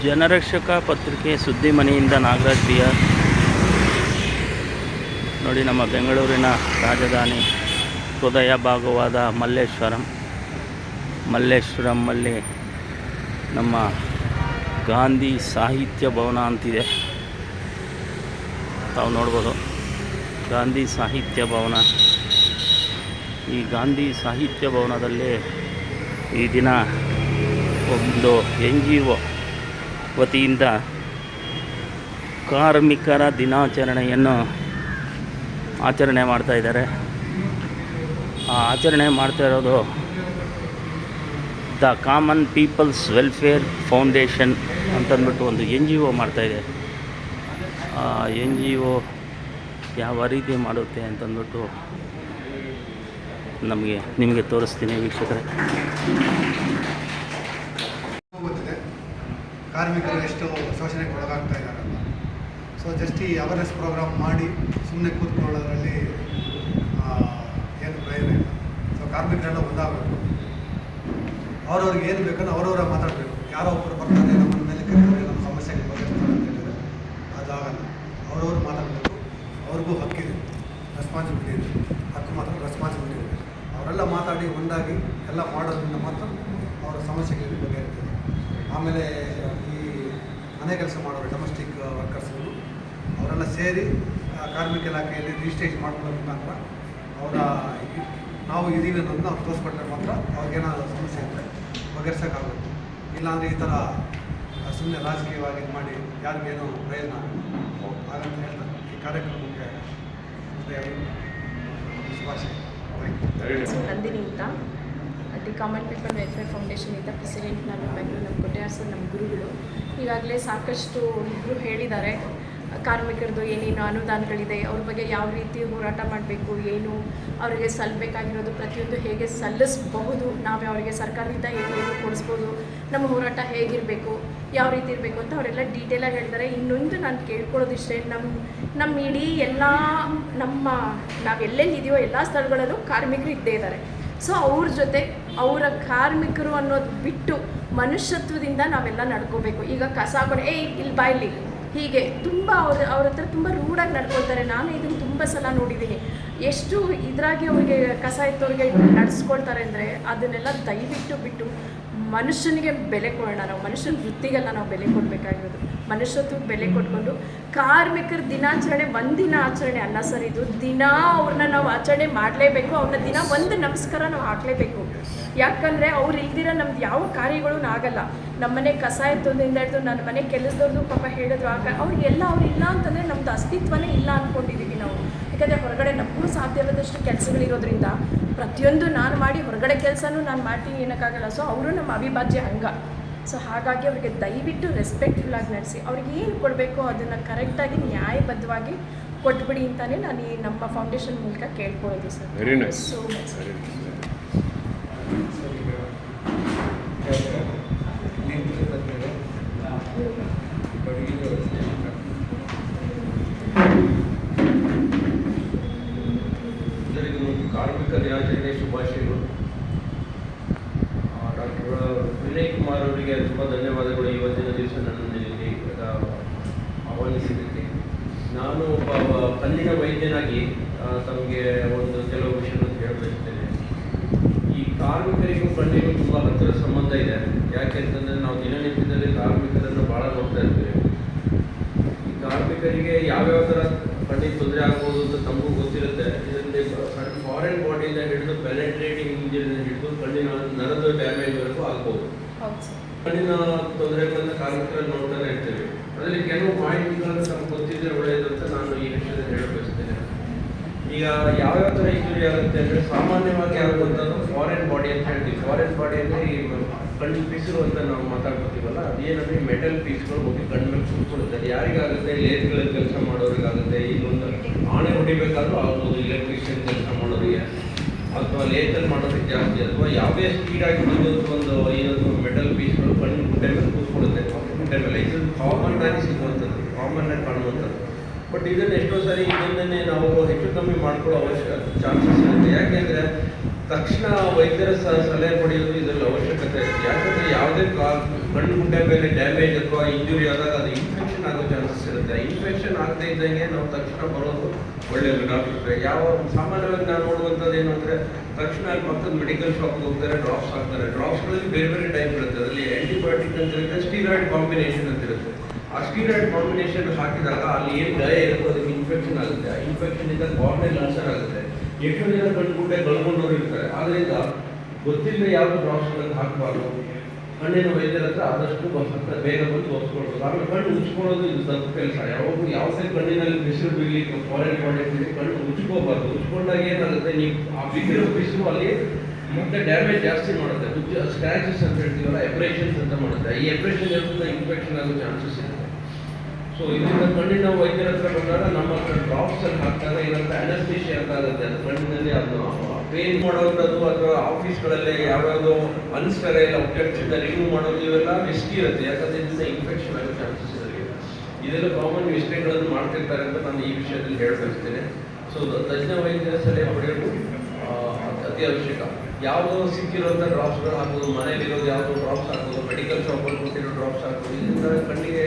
ಜನರಕ್ಷಕ ಪತ್ರಿಕೆ ಸುದ್ದಿ ಮನೆಯಿಂದ ನಾಗರಾಜ್ ಬಿಆರ್. ನೋಡಿ, ನಮ್ಮ ಬೆಂಗಳೂರಿನ ರಾಜಧಾನಿ ಹೃದಯ ಭಾಗವಾದ ಮಲ್ಲೇಶ್ವರಮಲ್ಲಿ ನಮ್ಮ ಗಾಂಧಿ ಸಾಹಿತ್ಯ ಭವನ ಅಂತಿದೆ. ತಾವು ನೋಡ್ಬೋದು ಗಾಂಧಿ ಸಾಹಿತ್ಯ ಭವನ. ಈ ಗಾಂಧಿ ಸಾಹಿತ್ಯ ಭವನದಲ್ಲಿ ಈ ದಿನ ಒಂದು NGO ವತಿಯಿಂದ ಕಾರ್ಮಿಕರ ದಿನಾಚರಣೆಯನ್ನು ಆಚರಣೆ ಮಾಡ್ತಾಯಿದ್ದಾರೆ. ಆ ಆಚರಣೆ ಮಾಡ್ತಾ ಇರೋದು the common people's welfare foundation ಅಂತಂದ್ಬಿಟ್ಟು ಒಂದು NGO ಮಾಡ್ತಾಯಿದೆ. ಆ NGO ಯಾವ ರೀತಿ ಮಾಡುತ್ತೆ ಅಂತಂದ್ಬಿಟ್ಟು ನಿಮಗೆ ತೋರಿಸ್ತೀನಿ ವೀಕ್ಷಕರೇ. ಕಾರ್ಮಿಕರು ಎಷ್ಟು ಶೋಷಣೆಗೆ ಒಳಗಾಗ್ತಾ ಇದ್ದಾರಲ್ಲ. ಸೊ ಜಸ್ಟ್ ಈ ಅವೇರ್ನೆಸ್ ಪ್ರೋಗ್ರಾಮ್ ಮಾಡಿ ಸುಮ್ಮನೆ ಕೂತ್ಕೊಳ್ಳೋದ್ರಲ್ಲಿ ಏನು ಪ್ರಯೋಜನ ಇಲ್ಲ. ಸೊ ಕಾರ್ಮಿಕರೆಲ್ಲ ಒಂದಾಗಬೇಕು. ಅವ್ರವ್ರಿಗೆ ಏನು ಬೇಕಂದ್ರೆ ಅವರವರ ಮಾತಾಡಬೇಕು. ಯಾರೋ ಒಬ್ಬರು ಬರ್ತಾರೆ, ನಮ್ಮ ಮೇಲೆ ಕರೀತಾರೆ, ನಮ್ಮ ಸಮಸ್ಯೆಗೆ ಬಗೆಹರಿಸ್ತಾರೆ ಅಂತ ಹೇಳಿದರೆ ಅದಾಗಲ್ಲ. ಅವರವರು ಮಾತಾಡಬೇಕು. ಅವ್ರಿಗೂ ಹಕ್ಕಿದೆ, ರೆಸ್ಪಾನ್ಸಿಬಿಲಿಟಿ ಇದೆ. ಹಕ್ಕು ಮಾತ್ರ ರೆಸ್ಪಾನ್ಸಿಬಿಲಿಟಿ ಇದೆ. ಅವರೆಲ್ಲ ಮಾತಾಡಿ ಒಂದಾಗಿ ಎಲ್ಲ ಮಾಡೋದ್ರಿಂದ ಮಾತ್ರ ಅವರ ಸಮಸ್ಯೆಗಳಿಗೆ ಬಗೆಹರಿತದೆ. ಆಮೇಲೆ ಈ ಮನೆ ಕೆಲಸ ಮಾಡೋರು ಡೊಮೆಸ್ಟಿಕ್ ವರ್ಕರ್ಸ್ಗಳು ಅವರೆಲ್ಲ ಸೇರಿ ಕಾರ್ಮಿಕ ಇಲಾಖೆಯಲ್ಲಿ ರಿಜಿಸ್ಟ್ರೇಷನ್ ಮಾಡ್ಕೊಳ್ಳೋ ಮುಖಾಂತರ ನಾವು ಇದೀವಿ ಅನ್ನೋದನ್ನ ಅವ್ರು ತೋರಿಸ್ಕೊಟ್ರೆ ಮಾತ್ರ ಅವ್ರಿಗೇನಾದರೂ ಸಮಸ್ಯೆ ಇದ್ದರೆ ಬಗೆಹರಿಸೋಕ್ಕಾಗಬೇಕು. ಇಲ್ಲಾಂದರೆ ಈ ಥರ ಸುಮ್ಮನೆ ರಾಜಕೀಯವಾಗಿ ಮಾಡಿ ಯಾರಿಗೇನೋ ಪ್ರಯೋಜನ ಹಾಗಂತ ಹೇಳ್ತಾರೆ. ಈ ಕಾರ್ಯಕ್ರಮಕ್ಕೆ ಶುಭಾಶಯ. ನಂದಿನಿ ಅಂತ the common people welfare foundation ಇಂದ ಪ್ರೆಸಿಡೆಂಟ್. ನಾನು ಬೆಂಗಳೂರು, ನಮ್ಮ ಕೊಟ್ಯಾರ್ ಸರ್ ನಮ್ಮ ಗುರುಗಳು. ಈಗಾಗಲೇ ಸಾಕಷ್ಟು ಇಬ್ಬರು ಹೇಳಿದ್ದಾರೆ ಕಾರ್ಮಿಕರದ್ದು ಏನೇನು ಅನುದಾನಗಳಿದೆ, ಅವ್ರ ಬಗ್ಗೆ ಯಾವ ರೀತಿ ಹೋರಾಟ ಮಾಡಬೇಕು, ಏನು ಅವರಿಗೆ ಸಲ್ಲಬೇಕಾಗಿರೋದು ಪ್ರತಿಯೊಂದು ಹೇಗೆ ಸಲ್ಲಿಸಬಹುದು, ನಾವು ಅವರಿಗೆ ಸರ್ಕಾರದಿಂದ ಹೇಗೆ ಕೊಡಿಸ್ಬೋದು, ನಮ್ಮ ಹೋರಾಟ ಹೇಗಿರಬೇಕು, ಯಾವ ರೀತಿ ಇರಬೇಕು ಅಂತ ಅವರೆಲ್ಲ ಡೀಟೇಲಾಗಿ ಹೇಳ್ತಾರೆ. ಇನ್ನೊಂದು ನಾನು ಕೇಳ್ಕೊಳ್ಳೋದಿಷ್ಟೇ, ನಮ್ಮ ಇಡೀ ಎಲ್ಲ ನಾವೆಲ್ಲೆಲ್ಲಿದೆಯೋ ಎಲ್ಲ ಸ್ಥಳಗಳಲ್ಲೂ ಕಾರ್ಮಿಕರು ಇದ್ದೇ ಇದ್ದಾರೆ. ಸೊ ಅವ್ರ ಜೊತೆ ಅವರ ಕಾರ್ಮಿಕರು ಅನ್ನೋದು ಬಿಟ್ಟು ಮನುಷ್ಯತ್ವದಿಂದ ನಾವೆಲ್ಲ ನಡ್ಕೋಬೇಕು. ಈಗ ಕಸ ಹಾಕೊಂಡು ಇಲ್ಲಿ ಬಾಯಲ್ಲಿ ಹೀಗೆ ತುಂಬ ಅವ್ರ ಹತ್ರ ತುಂಬ ರೂಢಾಗಿ ನಡ್ಕೊಳ್ತಾರೆ. ನಾನು ಇದನ್ನು ತುಂಬ ಸಲ ನೋಡಿದ್ದೀನಿ. ಎಷ್ಟು ಇದರಾಗಿ ಅವ್ರಿಗೆ ಕಸ ಎತ್ತೋರಿಗೆ ನಡೆಸ್ಕೊಳ್ತಾರೆ ಅಂದರೆ ಅದನ್ನೆಲ್ಲ ದಯವಿಟ್ಟು ಬಿಟ್ಟು ಮನುಷ್ಯನಿಗೆ ಬೆಲೆ ಕೊಡೋಣ. ನಾವು ಮನುಷ್ಯನ ವೃತ್ತಿಗೆಲ್ಲ ನಾವು ಬೆಲೆ ಕೊಡಬೇಕಾಗಿರೋದು. ಮನುಷ್ಯತ್ವಕ್ಕೆ ಬೆಲೆ ಕೊಟ್ಕೊಂಡು ಕಾರ್ಮಿಕರ ದಿನಾಚರಣೆ ಒಂದಿನ ಆಚರಣೆ ಅಲ್ಲ ಸರ್, ಇದು ದಿನ ಅವ್ರನ್ನ ನಾವು ಆಚರಣೆ ಮಾಡಲೇಬೇಕು. ಅವ್ರನ್ನ ದಿನ ಒಂದು ನಮಸ್ಕಾರ ನಾವು ಹಾಕಲೇಬೇಕು. ಯಾಕಂದರೆ ಅವ್ರು ಇಲ್ದಿರ ನಮ್ದು ಯಾವ ಕಾರ್ಯಗಳೂ ಆಗಲ್ಲ. ನಮ್ಮನೆ ಕಸ ಎತ್ತೋದ್ರಿಂದ ಹಿಡಿದು ನನ್ನ ಮನೆ ಕೆಲಸದವ್ರದ್ದು ಪಾಪ ಹೇಳಿದ್ರು ಅವ್ರಿಗೆಲ್ಲ ಅವ್ರು ಇಲ್ಲ ಅಂತಂದರೆ ನಮ್ಮದು ಅಸ್ತಿತ್ವನೇ ಇಲ್ಲ ಅಂದ್ಕೊಂಡಿದ್ದೀವಿ ನಾವು. ಯಾಕಂದರೆ ಹೊರಗಡೆ ನಮಗೂ ಸಾಧ್ಯವಾದಷ್ಟು ಕೆಲಸಗಳಿರೋದ್ರಿಂದ ಪ್ರತಿಯೊಂದು ನಾನು ಮಾಡಿ ಹೊರಗಡೆ ಕೆಲಸನೂ ನಾನು ಮಾಡ್ತೀನಿ ಏನಕ್ಕಾಗಲ್ಲ. ಸೊ ಅವರು ನಮ್ಮ ಅವಿಭಾಜ್ಯ ಅಂಗ. ಸೊ ಹಾಗಾಗಿ ಅವ್ರಿಗೆ ದಯವಿಟ್ಟು ರೆಸ್ಪೆಕ್ಟ್ಫುಲ್ಲಾಗಿ ನಡೆಸಿ, ಅವ್ರಿಗೆ ಏನು ಕೊಡಬೇಕೋ ಅದನ್ನು ಕರೆಕ್ಟಾಗಿ ನ್ಯಾಯಬದ್ಧವಾಗಿ ಕೊಟ್ಬಿಡಿ ಅಂತಲೇ ನಾನು ಈ ನಮ್ಮ ಫೌಂಡೇಶನ್ ಮೂಲಕ ಕೇಳ್ಕೊಳ್ಳೋದು sir. Very nice. So much. ಕಾರ್ಮಿಕ ದಿನಾಚರಣೆ ಶುಭಾಶಯಗಳು. ಡಾಕ್ಟರ್ ವಿನಯ್ ಕುಮಾರ್ ಅವರಿಗೆ ತುಂಬ ಧನ್ಯವಾದಗಳು. ಇವತ್ತಿನ ದಿವಸ ನನ್ನನ್ನು ಇಲ್ಲಿ ಆಹ್ವಾನಿಸಿದ್ದಕ್ಕೆ. ನಾನು ಒಬ್ಬ ಕಣ್ಣಿನ ವೈದ್ಯನಾಗಿ ತಮಗೆ ಒಂದು ಕೆಲವು ವಿಷಯಗಳನ್ನು ಹೇಳಬಯಸ್ತೇನೆ. ಈ ಕಾರ್ಮಿಕರಿಗೂ ಕಣ್ಣಿಗೂ ತುಂಬ ಹತ್ತಿರ ಸಂಬಂಧ ಇದೆ. ಯಾಕೆಂತಂದರೆ ನಾವು ದಿನನಿತ್ಯದಲ್ಲಿ ಕಾರ್ಮಿಕರನ್ನು ಭಾಳ ನೋಡ್ತಾ ಇರ್ತೀವಿ. ಈ ಕಾರ್ಮಿಕರಿಗೆ ಯಾವ್ಯಾವ ಥರ ಕಣ್ಣಿಗೆ ತೊಂದರೆ ಆಗ್ಬೋದು ಅಂತ ತಮಗೂ ಗೊತ್ತಿರುತ್ತೆ. ಇದರಲ್ಲಿ ಫಾರಿನ್ ಬಾಡಿಯಿಂದ ಹಿಡಿದು ಪೆನೆಟ್ರೇಟಿಂಗ್ ಇಂಜಿನಿಂದ ಹಿಡಿದು ಕಣ್ಣಿನ ನರದ ಡ್ಯಾಮೇಜ್ವರೆಗೂ ಆಗ್ಬೋದು. ಕಣ್ಣಿನ ತೊಂದರೆಗಳನ್ನ ಕಾರ್ಮಿಕರಲ್ಲಿ ನೋಡ್ತಾನೆ ಇರ್ತೀವಿ. ಅದರಲ್ಲಿ ಕೆಲವು ಮಾಹಿತಿಗಳನ್ನು ನಮ್ಗೆ ಗೊತ್ತಿದ್ದರೆ ಒಳ್ಳೆಯದು ಅಂತ ನಾನು ಈ ವಿಷಯದಲ್ಲಿ ಹೇಳಬಯಸ್ತೇನೆ. ಈಗ ಯಾವ್ಯಾವ ಥರ ಇಂಜುರಿ ಆಗುತ್ತೆ ಅಂದರೆ ಸಾಮಾನ್ಯವಾಗಿ ಆಗುವಂಥದ್ದು ಫಾರಿನ್ ಬಾಡಿ ಅಂತ ಹೇಳ್ತೀವಿ. ಫಾರಿನ್ ಬಾಡಿ ಅಂದರೆ ಈ ಕಣ್ಣು ಪೀಸು ಅಂತ ನಾವು ಮಾತಾಡ್ಕೊತೀವಲ್ಲ, ಅದೇನಂದರೆ ಮೆಟಲ್ ಪೀಸ್ಗಳು ಹೋಗಿ ಕಣ್ಣು ಮೇಲೆ ಕುತ್ಕೊಳ್ಳುತ್ತೆ. ಅದು ಯಾರಿಗಾಗುತ್ತೆ? ಲೇತ್ಗಳಲ್ಲಿ ಕೆಲಸ ಮಾಡೋರಿಗಾಗುತ್ತೆ. ಇನ್ನೊಂದು ಆಣೆ ಹೊಡಿಬೇಕಾದ್ರೂ ಆಗ್ಬೋದು, ಎಲೆಕ್ಟ್ರಿಷಿಯನ್ ಕೆಲಸ ಮಾಡೋರಿಗೆ ಅಥವಾ ಲೇತಲ್ಲಿ ಮಾಡೋದಕ್ಕೆ ಜಾಸ್ತಿ, ಅಥವಾ ಯಾವುದೇ ಸ್ಪೀಡಾಗಿ ಒಂದು ಏನದು ಮೆಟಲ್ ಪೀಸ್ಗಳು ಕಣ್ಣು ಗುಡ್ಡೆ ಮೇಲೆ ಕೂತ್ಕೊಳ್ಳುತ್ತೆ. ಗುಡ್ಡೆ ಮೇಲೆ ಇದು ಕಾಮನ್ ಆಗಿ ಸಿಗುವಂಥದ್ದು, ಕಾಮನ್ ಆಗಿ ಕಾಣುವಂಥದ್ದು. ಬಟ್ ಇದನ್ನು ಎಷ್ಟೋ ಸಾರಿ ಇದನ್ನೇ ನಾವು ಹೆಚ್ಚು ಕಮ್ಮಿ ಮಾಡ್ಕೊಳ್ಳೋ ಚಾನ್ಸಸ್ ಇರುತ್ತೆ. ಯಾಕೆಂದರೆ ತಕ್ಷಣ ವೈದ್ಯರ ಸಲಹೆ ಪಡೆಯೋದು ಇದರಲ್ಲಿ ಅವಶ್ಯಕತೆ ಇದೆ. ಯಾಕಂದರೆ ಯಾವುದೇ ಯಾವುದೇ ಕಣ್ಣು ಗುಡ್ಡೆ ಮೇಲೆ ಡ್ಯಾಮೇಜ್ ಅಥವಾ ಇಂಜುರಿ ಆದಾಗ ಅದು ಇನ್ಫೆಕ್ಷನ್ ಆಗೋ ಚಾನ್ಸಸ್ ಇರುತ್ತೆ. ಇನ್ಫೆಕ್ಷನ್ ಆಗದೇ ಇದ್ದಂಗೆ ನಾವು ತಕ್ಷಣ ಬರೋದು ಒಳ್ಳೆಯದು ಡಾಕ್ಟರ್. ಯಾವ ಸಾಮಾನ್ಯವಾಗಿ ನಾವು ನೋಡುವಂಥದ್ದು ಏನು ಅಂದರೆ ತಕ್ಷಣ ಅಲ್ಲಿ ಪಕ್ಕದ ಮೆಡಿಕಲ್ ಶಾಪ್ಗೆ ಹೋಗ್ತಾರೆ, ಡ್ರಾಪ್ಸ್ ಹಾಕ್ತಾರೆ. ಡ್ರಾಪ್ಸ್ಗಳಲ್ಲಿ ಬೇರೆ ಬೇರೆ ಟೈಪ್ ಇರುತ್ತೆ. ಅದರಲ್ಲಿ ಆ್ಯಂಟಿಬಯೋಟಿಕ್ ಅಂತ ಇರುತ್ತೆ, ಸ್ಟೀರಾಯ್ಡ್ ಕಾಂಬಿನೇಷನ್ ಅಂತ ಇರುತ್ತೆ. ಆ ಸ್ಟೀರಾಯ್ಡ್ ಕಾಂಬಿನೇಷನ್ ಹಾಕಿದಾಗ ಅಲ್ಲಿ ಏನು ಗಾಯ ಇರುತ್ತೋ ಅದಕ್ಕೆ ಇನ್ಫೆಕ್ಷನ್ ಆಗುತ್ತೆ. ಆ ಇನ್ಫೆಕ್ಷನಿಂದ ಕಾರ್ನೆಲ್ ಅಲ್ಸರ್ ಆಗುತ್ತೆ. ಎಷ್ಟು ಜನ ಕಣ್ಣು ಗುಡ್ಡೆ ಕಳ್ಕೊಂಡವ್ರು ಇರ್ತಾರೆ. ಆದ್ದರಿಂದ ಗೊತ್ತಿಲ್ಲದೆ ಯಾವ ಡ್ರಾಪ್ಸ್ಗಳನ್ನು ಹಾಕಬಾರ್ದು. ಕಣ್ಣಿನ ವೈದ್ಯರ ಹತ್ರ ಆದಷ್ಟು ಬೇಗ ಬಂದು ತೋರಿಸ್ಕೊಳ್ಬೋದು. ಆಮೇಲೆ ಕಣ್ಣು ಉಚ್ಕೊಳ್ಳೋದು ಇದು ತಪ್ಪು ಕೆಲಸ. ಯಾವಾಗಲೂ ಯಾವುದೇ ಕಣ್ಣಿನಲ್ಲಿ ಬಿಸಿಲು ಬೀಳಲಿಕ್ಕೆ ಫಾರಿನ್ ಬಾಡಿ ಕಣ್ಣು ಉಚ್ಕೋಬಾರ್ದು. ಉಚ್ಕೊಂಡಾಗ ಏನಾಗುತ್ತೆ, ನೀವು ಆ ಬಿಸಿಲು ಅಲ್ಲಿ ಮತ್ತೆ ಡ್ಯಾಮೇಜ್ ಜಾಸ್ತಿ ಮಾಡುತ್ತೆ. ಸ್ಕ್ರಾಚಸ್ ಅಂತ ಹೇಳ್ತೀವಲ್ಲ, ಎಬ್ರೇಷನ್ಸ್ ಅಂತ ಮಾಡುತ್ತೆ. ಈ ಎಬ್ರೇಷನ್ ಇರೋದ್ರಿಂದ ಇನ್ಫೆಕ್ಷನ್ ಆಗೋ ಚಾನ್ಸಸ್ ಇರುತ್ತೆ. ಸೊ ಇದರಿಂದ ಕಣ್ಣಿನ ವೈದ್ಯರ ಹತ್ರ ಬಂದಾಗ ನಮ್ಮ ಹತ್ರ ಡ್ರಾಪ್ಸ್ ಅಲ್ಲಿ ಹಾಕಿದಾಗ ಏನಾಗುತ್ತೆ, ಅನಸ್ತೇಷಿಯಾ ಅಂತ ಆಗುತ್ತೆ. ಅದು ಕಣ್ಣಿನಲ್ಲಿ ಅದು ಪೇನ್ ಮಾಡೋದು ಅಥವಾ ಆಫೀಸ್ಗಳಲ್ಲಿ ಯಾವ್ಯಾವುದೋ ಅನ್ಸ್ಟರೈಲ್ ಆಬ್ಜೆಕ್ಟ್ಸ್ ಇಂದ ರಿಮೂವ್ ಮಾಡೋದು ಇವೆಲ್ಲ ರಿಸ್ಕ್ ಇರುತ್ತೆ. ಯಾಕಂದ್ರೆ ಇದರಿಂದ ಇನ್ಫೆಕ್ಷನ್ ಆಗೋ ಚಾನ್ಸಸ್ ಇರುತ್ತೆ. ಇದೆಲ್ಲ ಕಾಮನ್ ಮಿಸ್ಟೇಕ್ಗಳನ್ನು ಮಾಡ್ತಿರ್ತಾರೆ ಅಂತ ನಾನು ಈ ವಿಷಯದಲ್ಲಿ ಹೇಳಬಯಸ್ತೇನೆ. ಸೊ ತಜ್ಞ ವೈದ್ಯರ ಸಲಹೆ ಪಡೆಯೋದು ಅತಿ ಅವಶ್ಯಕ. ಯಾವುದೋ ಸಿಕ್ಕಿರುವಂಥ ಡ್ರಾಪ್ಸ್ಗಳು ಹಾಕೋದು, ಮನೇಲಿರೋದು ಯಾವುದೋ ಡ್ರಾಪ್ಸ್ ಹಾಕೋದು, ಮೆಡಿಕಲ್ ಶಾಪಲ್ಲಿ ಕೊಟ್ಟಿರೋ ಡ್ರಾಪ್ಸ್ ಹಾಕೋದು, ಇದರಿಂದ ಕಣ್ಣಿಗೆ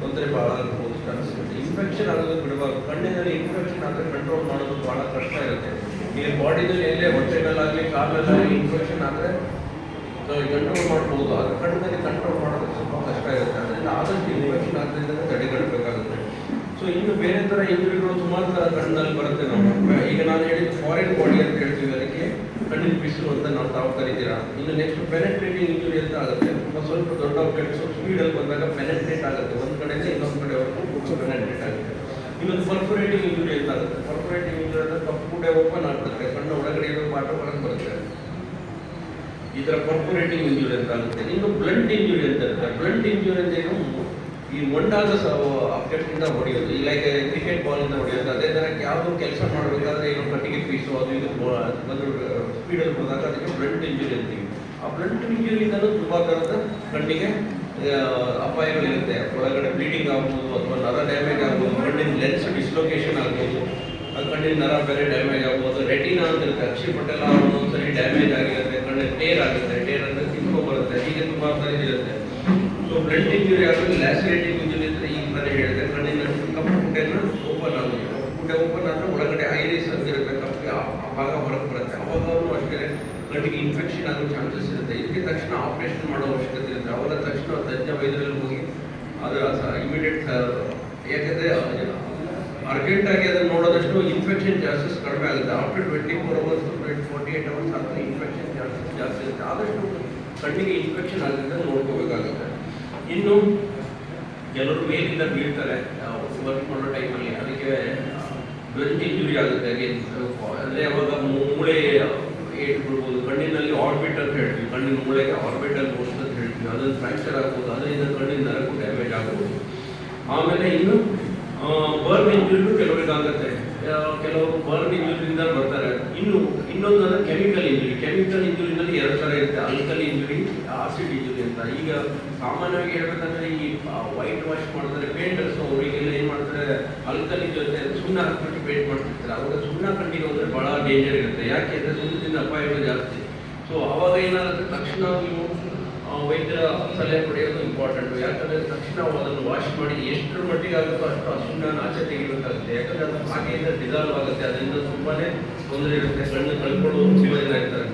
ತೊಂದರೆ ಭಾಳ ಆಗ್ಬೋದು ಚಾನ್ಸಸ್ ಇರುತ್ತೆ. ಇನ್ಫೆಕ್ಷನ್ ಆಗೋದು ಬಿಡಬಾರ್ದು. ಕಣ್ಣಿನಲ್ಲಿ ಇನ್ಫೆಕ್ಷನ್ ಆದರೆ ಕಂಟ್ರೋಲ್ ಮಾಡೋದು ಭಾಳ ಕಷ್ಟ ಇರುತ್ತೆ. ಈಗ ಬಾಡಿನಲ್ಲಿ ಎಲ್ಲೇ ಹೊಟ್ಟೆನಲ್ಲಾಗಲಿ ಕಾಲಲ್ಲಾಗಲಿ ಇನ್ಫೆಕ್ಷನ್ ಆದರೆ ಕಂಟ್ರೋಲ್ ಮಾಡ್ಬೋದು. ಆದರೆ ಕಣ್ಣಿನಲ್ಲಿ ಕಂಟ್ರೋಲ್ ಮಾಡೋದು ಸ್ವಲ್ಪ ಕಷ್ಟ ಇರುತ್ತೆ. ಅದರಿಂದ ಆದಷ್ಟು ಇನ್ಫೆಕ್ಷನ್ ಆದ್ದರಿಂದ ತಡೆಗಟ್ಟಬೇಕಾಗುತ್ತೆ. ಸೊ ಇನ್ನು ಬೇರೆ ಥರ ಇಂಜುರಿಗಳು ಸುಮಾರು ಥರ ಕಣ್ಣಿನಲ್ಲಿ ಬರುತ್ತೆ. ನಾವು ಈಗ ನಾನು ಹೇಳಿದ್ದು ಫಾರಿನ್ ಬಾಡಿ ಅಂತ ಹೇಳ್ತೀವಿ, ಅದಕ್ಕೆ ಕಣ್ಣಿನ ಬಿಸಿಲು ಅಂತ ನಾವು ತಾವು ಕರಿತೀರಾ. ಇನ್ನು ನೆಕ್ಸ್ಟ್ ಪೆನೆಟ್ರೇಟಿಂಗ್ ಇಂಜುರಿ ಅಂತ ಆಗುತ್ತೆ. ಸ್ವಲ್ಪ ದೊಡ್ಡ ಆಬ್ಜೆಕ್ಟ್ಸ್ ಸ್ಪೀಡಲ್ಲಿ ಬಂದಾಗ ಪೆನೆಟ್ರೇಟ್ ಆಗುತ್ತೆ. ಒಂದು ಕಡೆಯಿಂದ ಇನ್ನೊಂದು ಕಡೆವರೆಗೂ ಪೆನೆಟ್ರೇಟ್ ಆಗುತ್ತೆ. ಇನ್ನೊಂದು ಪರ್ಫೊರೇಟಿಂಗ್ ಇಂಜುರಿ ಅಂತ ಆಗುತ್ತೆ. ಪರ್ಫೊರೇಟಿಂಗ್ ಇಂಜುರಿ ಅಂದರೆ ಕಪ್ಪು ಗುಡ್ಡೆ ಓಪನ್ ಆಗ್ಬಿಡುತ್ತೆ, ಕಣ್ಣು ಒಳಗಡೆ ಇರೋ ಪಾಠ ಹೊರಗೆ ಬರುತ್ತೆ. ಈ ಥರ ಪರ್ಫೊರೇಟಿಂಗ್ ಇಂಜುರಿ ಅಂತ ಆಗುತ್ತೆ. ಇನ್ನು ಬ್ಲಂಟ್ ಇಂಜುರಿ ಅಂತ ಇರುತ್ತೆ. ಬ್ಲಂಟ್ ಇಂಜುರಿ ಅಂತ ಏನು, ಈ ಮೊಂಡಾದ ಆಬ್ಜೆಕ್ಟ್ ಇಂದ ಹೊಡೆಯೋದು, ಈ ಲೈಕ್ ಕ್ರಿಕೆಟ್ ಬಾಲ್ ಇಂದ ಹೊಡೆಯೋದು. ಅದೇ ಥರ ಯಾವುದೋ ಕೆಲಸ ಮಾಡಬೇಕಾದ್ರೆ ಏನು ಕಟ್ಟಿಗೆ ಪೀಸು ಅದು ಇದು ಬಂದು ಸ್ಪೀಡಲ್ಲಿ ಹೋದಾಗ ಅದಕ್ಕೆ ಬ್ಲಂಟ್ ಇಂಜುರಿ ಅಂತೀವಿ. ಆ ಬ್ಲಂಟ್ ಇಂಜುರಿಯಿಂದಲೂ ತುಂಬ ಥರದ ಕಣ್ಣಿಗೆ ಅಪಾಯಗಳಿರುತ್ತೆ. ಒಳಗಡೆ ಬ್ಲೀಡಿಂಗ್ ಆಗ್ಬೋದು, ಅಥವಾ ನರ ಡ್ಯಾಮೇಜ್ ಆಗ್ಬೋದು, ಕಣ್ಣಿನ ಲೆನ್ಸ್ ಡಿಸ್ಲೊಕೇಶನ್ ಆಗ್ಬೋದು, ಕಣ್ಣಿನ ನರ ಬೇರೆ ಡ್ಯಾಮೇಜ್ ಆಗ್ಬೋದು. ರೆಟಿನಾ ಅಂತ ಇರುತ್ತೆ, ಅಕ್ಷಿಪಟಲ ಒಂದೊಂದ್ಸರಿ ಡ್ಯಾಮೇಜ್ ಆಗಿರುತ್ತೆ, ಕಣ್ಣಿನ ಟೇರ್ ಆಗುತ್ತೆ. ಟೇರ್ ಅಂದರೆ ಕಿತ್ಕೊ ಬರುತ್ತೆ. ಹೀಗೆ ತುಂಬ ಥರ ಇರುತ್ತೆ. ಸೊ ಬ್ಲಂಟ್ ಇಂಜುರಿ ಆಗೋದು ಲ್ಯಾಸಿರೇಟಿಂಗ್ ಇಂಜುರಿ ಅಂದರೆ ಈಗ ನಾನು ಹೇಳಿದೆ, ಕಣ್ಣಿನ ಕಪ್ಪು ಗುಡ್ಡೆನ ಓಪನ್ ಆಗೋದು. ಕಪ್ಪು ಗುಡ್ಡೆ ಓಪನ್ ಆದರೆ ಒಳಗಡೆ ಐರಿಸ್ ಅಂತಿರುತ್ತೆ, ಕಪ್ಪು ಆ ಭಾಗ ಹೊರಗೆ ಬರುತ್ತೆ. ಅವಾಗೂ ಅಷ್ಟೇ ಕಣ್ಣಿಗೆ ಇನ್ಫೆಕ್ಷನ್ ಆಗೋ ಚಾನ್ಸಸ್ ಇರುತ್ತೆ. ಇದಕ್ಕೆ ತಕ್ಷಣ ಆಪರೇಷನ್ ಮಾಡೋ ಅವಶ್ಯಕತೆ ಇರುತ್ತೆ. ಅವಾಗ ತಕ್ಷಣ ತಜ್ಞ ವೈದ್ಯರಲ್ಲಿ ಹೋಗಿ ಅದರ ಇಮಿಡಿಯೇಟ್, ಯಾಕೆಂದರೆ ಅರ್ಜೆಂಟಾಗಿ ಅದನ್ನು ನೋಡೋದಷ್ಟು ಇನ್ಫೆಕ್ಷನ್ ಚಾನ್ಸಸ್ ಕಡಿಮೆ ಆಗುತ್ತೆ. ಆಫ್ಟರ್ 24 hours 48 hours ಆದರೂ ಇನ್ಫೆಕ್ಷನ್ ಚಾನ್ಸಸ್ ಜಾಸ್ತಿ ಇರುತ್ತೆ. ಆದಷ್ಟು ಕಣ್ಣಿಗೆ ಇನ್ಫೆಕ್ಷನ್ ಆಗದಂತೆ ನೋಡ್ಕೋಬೇಕಾಗುತ್ತೆ. ಇನ್ನು ಕೆಲವರು ಮೇಲಿಂದ ಬೀಳ್ತಾರೆ ವರ್ಕ್ ಮಾಡೋ ಟೈಮಲ್ಲಿ, ಅದಕ್ಕೆ ಬ್ಲಂಟ್ ಇಂಜುರಿ ಆಗುತ್ತೆ. ಅಂದರೆ ಅವಾಗ ಮೂಳೆ ಏಟು ಬಿಡ್ಬೋದು. ಕಣ್ಣಿನಲ್ಲಿ ಆರ್ಬಿಟ್ ಅಂತ ಹೇಳ್ತೀವಿ, ಕಣ್ಣಿನ ಮೂಳೆಗೆ ಆರ್ಬಿಟಲ್ ಮೋಸ್ಟ್ ಅಂತ ಹೇಳ್ತೀವಿ, ಅದನ್ನು ಫ್ರ್ಯಾಕ್ಚರ್ ಆಗ್ಬೋದು. ಅದರಿಂದ ಕಣ್ಣಿನ ನರಕ್ಕೂ ಡ್ಯಾಮೇಜ್ ಆಗ್ಬೋದು. ಆಮೇಲೆ ಇನ್ನು ಬರ್ನ್ ಇಂಜುರಿನೂ ಕೆಲವರಿಗೆ ಆಗುತ್ತೆ. ಕೆಲವರು ಬರ್ನ್ ಇಂಜುರಿಯಿಂದ ಬರ್ತಾರೆ. ಇನ್ನೊಂದು ಅಂದರೆ ಕೆಮಿಕಲ್ ಇಂಜುರಿ. ಕೆಮಿಕಲ್ ಇಂಜುರಿನಲ್ಲಿ 2 ಥರ ಇರುತ್ತೆ, ಆಲ್ಕಲಿ ಇಂಜುರಿ, ಆಸಿಡ್ ಇಂಜುರಿ ಅಂತ. ಈಗ ಸಾಮಾನ್ಯವಾಗಿ ಹೇಳ್ಬೇಕಂದ್ರೆ ಈ ವೈಟ್ ವಾಶ್ ಮಾಡ್ತಾರೆ ಪೇಂಟರ್ಸ್, ಅವರಿಗೆಲ್ಲ ಏನು ಮಾಡ್ತಾರೆ, ಆಲ್ಕಲಿ ಜೊತೆ ಸುಣ್ಣ ಹಾಕ್ಬಿಟ್ಟು ಪೇಂಟ್ ಮಾಡ್ತಿರ್ತಾರೆ. ಅವಾಗ ಸುಣ್ಣ ಕಣ್ಣಿಗೆ ಹೋದರೆ ಭಾಳ ಡೇಂಜರ್ ಇರುತ್ತೆ. ಯಾಕೆ ಅಂದರೆ ಸುಣ್ಣದಿಂದ ಅಪಾಯಗಳು ಜಾಸ್ತಿ. ಸೊ ಅವಾಗ ಏನಾಗುತ್ತೆ, ತಕ್ಷಣ ನೀವು ವೈದ್ಯರ ಸಲಹೆ ಪಡೆಯೋದು ಇಂಪಾರ್ಟೆಂಟು. ಯಾಕಂದರೆ ತಕ್ಷಣ ಅದನ್ನು ವಾಶ್ ಮಾಡಿ ಎಷ್ಟರ ಮಟ್ಟಿಗೆ ಆಗುತ್ತೋ ಅಷ್ಟು ಆ ಸುಣ್ಣನ ಆಚೆ ತೆಗಿಬೇಕಾಗುತ್ತೆ. ಯಾಕಂದರೆ ಅದು ಹಾಗೆಯಿಂದ ಡಿಸಾಲ್ವ್ ಆಗುತ್ತೆ. ಅದರಿಂದ ತುಂಬಾ ತೊಂದರೆ ಇರುತ್ತೆ. ಕಣ್ಣು ಕಳ್ಕೊಳ್ಳೋದು ತುಂಬ ಜನ ಇರ್ತಾರೆ.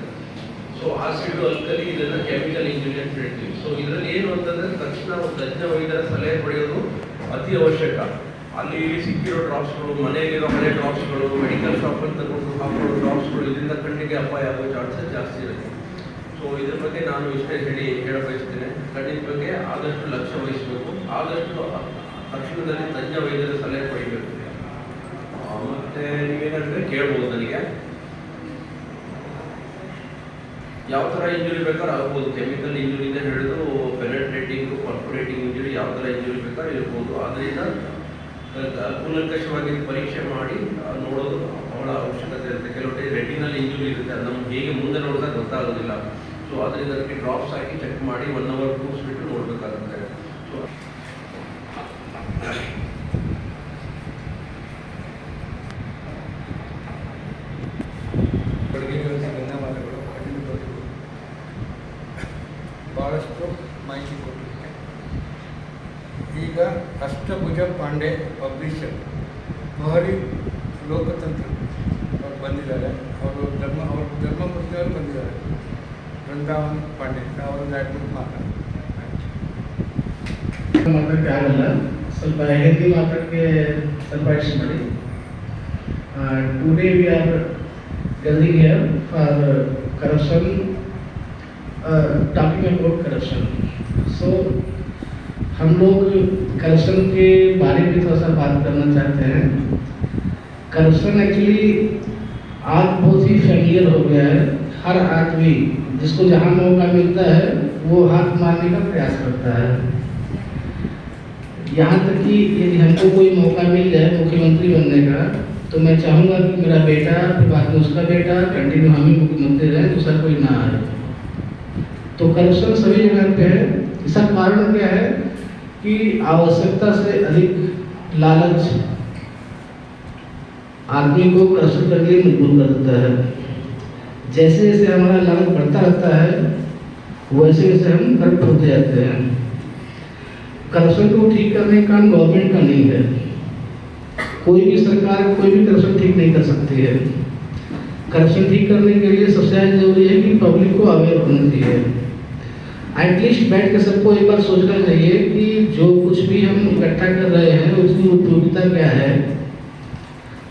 ಸೊ ಆಸಿಡ್, ಆಲ್ಕಲಿ, ಇದನ್ನು ಕೆಮಿಕಲ್ ಇಂಜುರಿ ಅಂತ ಹೇಳ್ತೀವಿ. ಸೊ ಇದರಲ್ಲಿ ಏನು ಅಂತಂದರೆ ತಕ್ಷಣ ತಜ್ಞ ವೈದ್ಯರ ಸಲಹೆ ಪಡೆಯೋದು ಅತಿ ಅವಶ್ಯಕ. ಅಲ್ಲಿ ಸಿಕ್ಕಿರೋ ಡ್ರಾಪ್ಸ್ಗಳು, ಮನೆಯಲ್ಲಿರೋ ಹಳೆ ಡ್ರಾಪ್ಸ್ಗಳು, ಮೆಡಿಕಲ್ ಶಾಪಲ್ಲಿ ತಗೊಂಡು ಹಾಕೊಳ್ಳೋ ಡ್ರಾಪ್ಸ್ಗಳು, ಇದರಿಂದ ಕಣ್ಣಿಗೆ ಅಪಾಯ ಆಗೋ ಚಾನ್ಸಸ್ ಜಾಸ್ತಿ ಇರುತ್ತೆ. ಸೊ ಇದ್ರ ಬಗ್ಗೆ ನಾನು ಇಷ್ಟೇ ಹೇಳ ಬಯಸ್ತೇನೆ. ಕಣ್ಣಿನ ಬಗ್ಗೆ ಆದಷ್ಟು ಲಕ್ಷ್ಯ ವಹಿಸಬೇಕು, ಆದಷ್ಟು ತಕ್ಷಣದಲ್ಲಿ ತಜ್ಞ ವೈದ್ಯರ ಸಲಹೆ ಪಡಿಬೇಕು. ಮತ್ತು ನೀವೇನಂದರೆ ಕೇಳ್ಬೋದು ನನಗೆ, ಯಾವ ಥರ ಇಂಜುರಿ ಬೇಕಾದ್ರೂ ಆಗ್ಬೋದು. ಕೆಮಿಕಲ್ ಇಂಜುರಿಯಿಂದ ಹಿಡಿದು ಪೆನೆಟ್ರೇಟಿಂಗು, ಪರ್ಫೊರೇಟಿಂಗ್ ಇಂಜುರಿ, ಯಾವ ಥರ ಇಂಜುರಿ ಬೇಕಾದ್ರೂ ಇರ್ಬೋದು. ಆದ್ದರಿಂದ ಕೂಲಂಕಷವಾಗಿ ಪರೀಕ್ಷೆ ಮಾಡಿ ನೋಡೋದು ಬಹಳ ಅವಶ್ಯಕತೆ ಇರುತ್ತೆ. ಕೆಲವು ರೆಟಿನಲ್ ಇಂಜುರಿ ಇರುತ್ತೆ, ಅದು ನಮ್ಗೆ ಹೇಗೆ ಮುಂದೆ ನೋಡಿದಾಗ ಗೊತ್ತಾಗೋದಿಲ್ಲ. ಸೊ ಅದರಿಂದ ಅದಕ್ಕೆ ಡ್ರಾಪ್ಸ್ ಹಾಕಿ ಚೆಕ್ ಮಾಡಿ 1 hour ಕೂರಿಸ್ಬಿಟ್ಟು ನೋಡಬೇಕಾಗುತ್ತೆ. ಸೊ ಧನ್ಯವಾದಗಳು. ಭಾಳಷ್ಟು ಫಸ್ಟು ಮಾಹಿತಿ ಕೊಟ್ಟಿದ್ದೆ. ಈಗ ಅಷ್ಟಭುಜ ಪಾಂಡೆ ಪಬ್ಲಿಷರ್ ಮಹಡಿ ಲೋಕತಂತ್ರ ಅವ್ರು ಬಂದಿದ್ದಾರೆ. ಅವರು ಧರ್ಮಪುರದವರು ಬಂದಿದ್ದಾರೆ. ಬೃಂದಾವನ್ ಪಾಂಡೆ ಅವರೊಂದು 2 ಮಾತಾಡ್ತಾರೆ. ಮಾತಾಡಕ್ಕೆ ಆಗಲ್ಲ, ಸ್ವಲ್ಪ ಹಿಂದಿ ಮಾತಾಡಕ್ಕೆ ಸ್ವಲ್ಪ ಇಷ್ಟ ಮಾಡಿ. Today we are gathering here for corruption, talking about corruption. So हम लोग करप्शन के बारे में थोड़ा सा बात करना चाहते हैं. करप्शन एक्चुअली आज बहुत ही फेमिलियर हो गया है. हर आदमी जिसको जहाँ मौका मिलता है वो हाथ मारने का प्रयास करता है. यहाँ तक कि यदि हमको कोई मौका मिल जाए मुख्यमंत्री बनने का, तो मैं चाहूँगा कि मेरा बेटा, फिर बाद में उसका बेटा, कंटिन्यू हम ही मुख्यमंत्री रहें, दूसरा कोई ना आए. तो करप्शन सभी जगह पे है. इसका कारण क्या है कि आवश्यकता से अधिक लालच आदमी को करप्शन करने के लिए मजबूर कर देता है. जैसे जैसे हमारा लालच बढ़ता रहता है वैसे वैसे हम करप्ट होते जाते हैं. करप्शन को ठीक करने का काम गवर्नमेंट का नहीं है. कोई भी सरकार कोई भी करप्शन ठीक नहीं कर सकती है. करप्शन ठीक करने के लिए सबसे ज़्यादा जरूरी है कि पब्लिक को अवेयर होना चाहिए. एटलीस्ट बैठ के सबको एक बार सोचना चाहिए कि जो कुछ भी हम इकट्ठा कर रहे हैं उसकी उपयोगिता क्या है,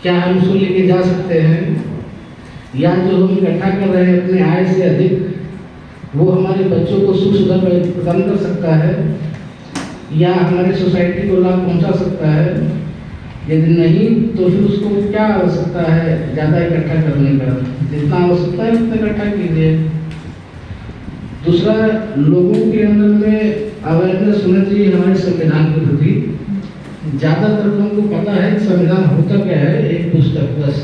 क्या हम उसको लेके जा सकते हैं, या जो हम इकट्ठा कर रहे हैं अपने आय से अधिक वो हमारे बच्चों को सुख सुविधा प्रदान कर सकता है या हमारी सोसाइटी को लाभ पहुंचा सकता है. यदि नहीं तो फिर उसको क्या आवश्यकता है ज़्यादा इकट्ठा करने का. जितना आवश्यकता है उतना इकट्ठा कीजिए. दूसरा, लोगों के अंदर में अवेयरनेस होना चाहिए हमारे संविधान के प्रति. ज़्यादातर लोगों को पता है संविधान होता क्या है, एक पुस्तक बस.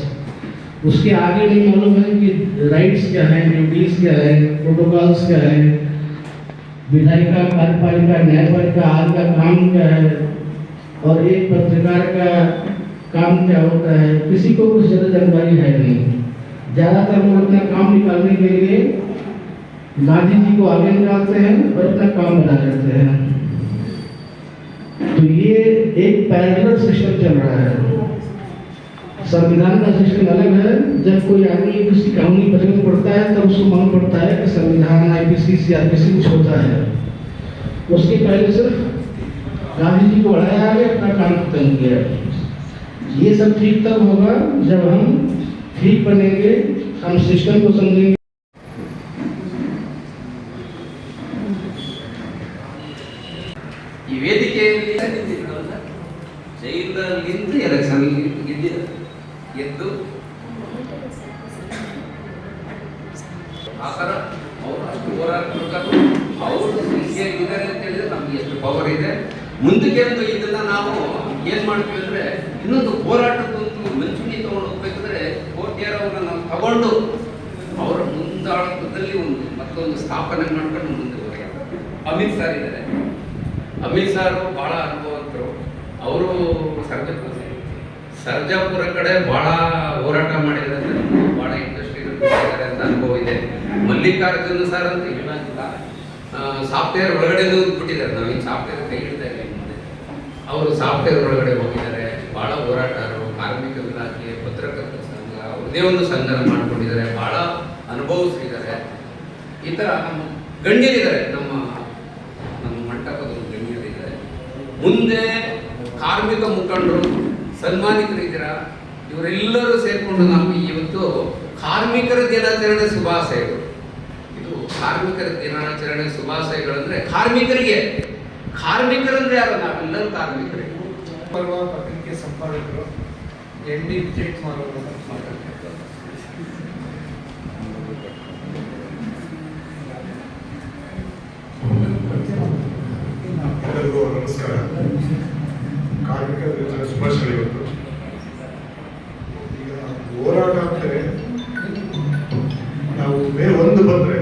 उसके आगे नहीं मालूम है कि राइट्स क्या है, ड्यूटीज़ क्या है, प्रोटोकॉल्स क्या है, विधायिका, कार्यपालिका, न्यायपालिका आदि का काम क्या है, और एक पत्रकार का काम क्या होता है. किसी को कुछ ज़्यादा जानकारी है नहीं. ज़्यादातर लोग अपना काम निकालने के लिए गांधी जी को आगे निकालते हैं और अपना काम बना लेते हैं. तो ये एक पैरेलल सिस्टम चल रहा है. संविधान का सिस्टम अलग है. जब कोई आदमी किसी कानूनी प्रयोग पढ़ता है तब उसको मालूम पड़ता है कि संविधान, IPC, CRPC कुछ होता है. उसके पहले सिर्फ गांधी जी को बढ़ाया आगे, अपना काम खत्म किया. ये सब ठीक तब होगा जब हम ठीक बनेंगे, हम सिस्टम को समझेंगे. ಈ ವೇದಿಕೆಯಲ್ಲಿ ಜೈಲಲ್ಲಿಂದ ಎಲೆಕ್ಷನ್ ಗೆದ್ದಿದ್ದಾರೆ. ಗೆದ್ದು ಆ ಥರ ಅವರು ಅಷ್ಟು ಹೋರಾಟಗಳು ಅವರು ಇದ್ದಾರೆ ಅಂತ ಹೇಳಿದ್ರೆ ನಮ್ಗೆ ಎಷ್ಟು ಪವರ್ ಇದೆ. ಮುಂದಕ್ಕೆ ಅಂತೂ ಇದನ್ನ ನಾವು ಏನ್ ಮಾಡ್ತೀವಿ ಅಂದ್ರೆ ಇನ್ನೊಂದು ಹೋರಾಟಕ್ಕಂತೂ ಮಂಚೂಣಿ ತಗೊಂಡು ಹೋಗ್ಬೇಕಂದ್ರೆ ಕೋಟ್ಯಾರವ್ರನ್ನ ನಾವು ತಗೊಂಡು ಅವರ ಮುಂದಾಳತ್ವದಲ್ಲಿ ಮತ್ತೊಂದು ಸ್ಥಾಪನೆ ಮಾಡ್ಕೊಂಡು ಮುಂದೆ ಹೋಗ್ತಾರೆ. ಅಮಿತ್ ಸರ್ ಇದ್ದಾರೆ. ಅಮಿತ್ ಸರ್ ಬಹಳ ಅನುಭವಂತರು. ಅವರು ಸರ್ಜಾಪುರ ಕಡೆ ಬಹಳ ಹೋರಾಟ ಮಾಡಿದ್ದಾರೆ, ಬಹಳ ಇಂಡಸ್ಟ್ರಿ ಇದ್ದಾರೆ ಅಂತ ಅನುಭವ ಇದೆ. ಮಲ್ಲಿಕಾರ್ಜುನ ಸರ್ ಅಂತ ಹೇಳಂಗಿಲ್ಲ, ಸಾಫ್ಟ್ವೇರ್ ಒಳಗಡೆ ಬಿಟ್ಟಿದ್ದಾರೆ. ನಾವೀಗ ಸಾಫ್ಟ್ವೇರ್ ಕೈ ಹಿಡ್ತಾ ಇಲ್ಲ ಮುಂದೆ. ಅವರು ಸಾಫ್ಟ್ವೇರ್ ಒಳಗಡೆ ಹೋಗಿದ್ದಾರೆ. ಬಹಳ ಹೋರಾಟರು, ಕಾರ್ಮಿಕ ಇಲಾಖೆ, ಪತ್ರಕರ್ತರ ಸಂಘ, ಅವ್ರದೇ ಒಂದು ಸಂಘನ ಮಾಡ್ಕೊಂಡಿದ್ದಾರೆ. ಬಹಳ ಅನುಭವಿಸಿದ್ದಾರೆ. ಈ ಥರ ನಮ್ಮ ಗಣ್ಯರಿದ್ದಾರೆ. ನಮ್ಮ ಮಂಟಪದ ಗಣ್ಯರಿದ್ದಾರೆ. ಮುಂದೆ ಕಾರ್ಮಿಕ ಮುಖಂಡರು, ಸನ್ಮಾನಿತರಿದ್ದೀರಾ. ಇವರೆಲ್ಲರೂ ಸೇರಿಕೊಂಡು ನಾವು ಇವತ್ತು ಕಾರ್ಮಿಕರ ದಿನಾಚರಣೆ ಶುಭಾಶಯಗಳು. ಇದು ಕಾರ್ಮಿಕರ ದಿನಾಚರಣೆ ಶುಭಾಶಯಗಳಂದ್ರೆ ಕಾರ್ಮಿಕರಂದ್ರೆ ಯಾರು? ನಾವೆಲ್ಲರೂ ಕಾರ್ಮಿಕರೇ. ಪರ್ವ ಪತ್ರಿಕೆ ಸಂಪಾದಕರು ND ವಿಜಯ್ ಕುಮಾರ್ ಅವರು ಮಾತಾಡ್ತಾರೆ. ಎಲ್ಲರಿಗೂ ನಮಸ್ಕಾರ. ಕಾರ್ಮಿಕ ದಿನಾಚರಣೆ ಶುಭಾಶಯಗಳು. ಇವತ್ತು ಈಗ ಹೋರಾಟ ಅಂದರೆ ನಾವು ಬೇರೆ ಒಂದು ಬಂದರೆ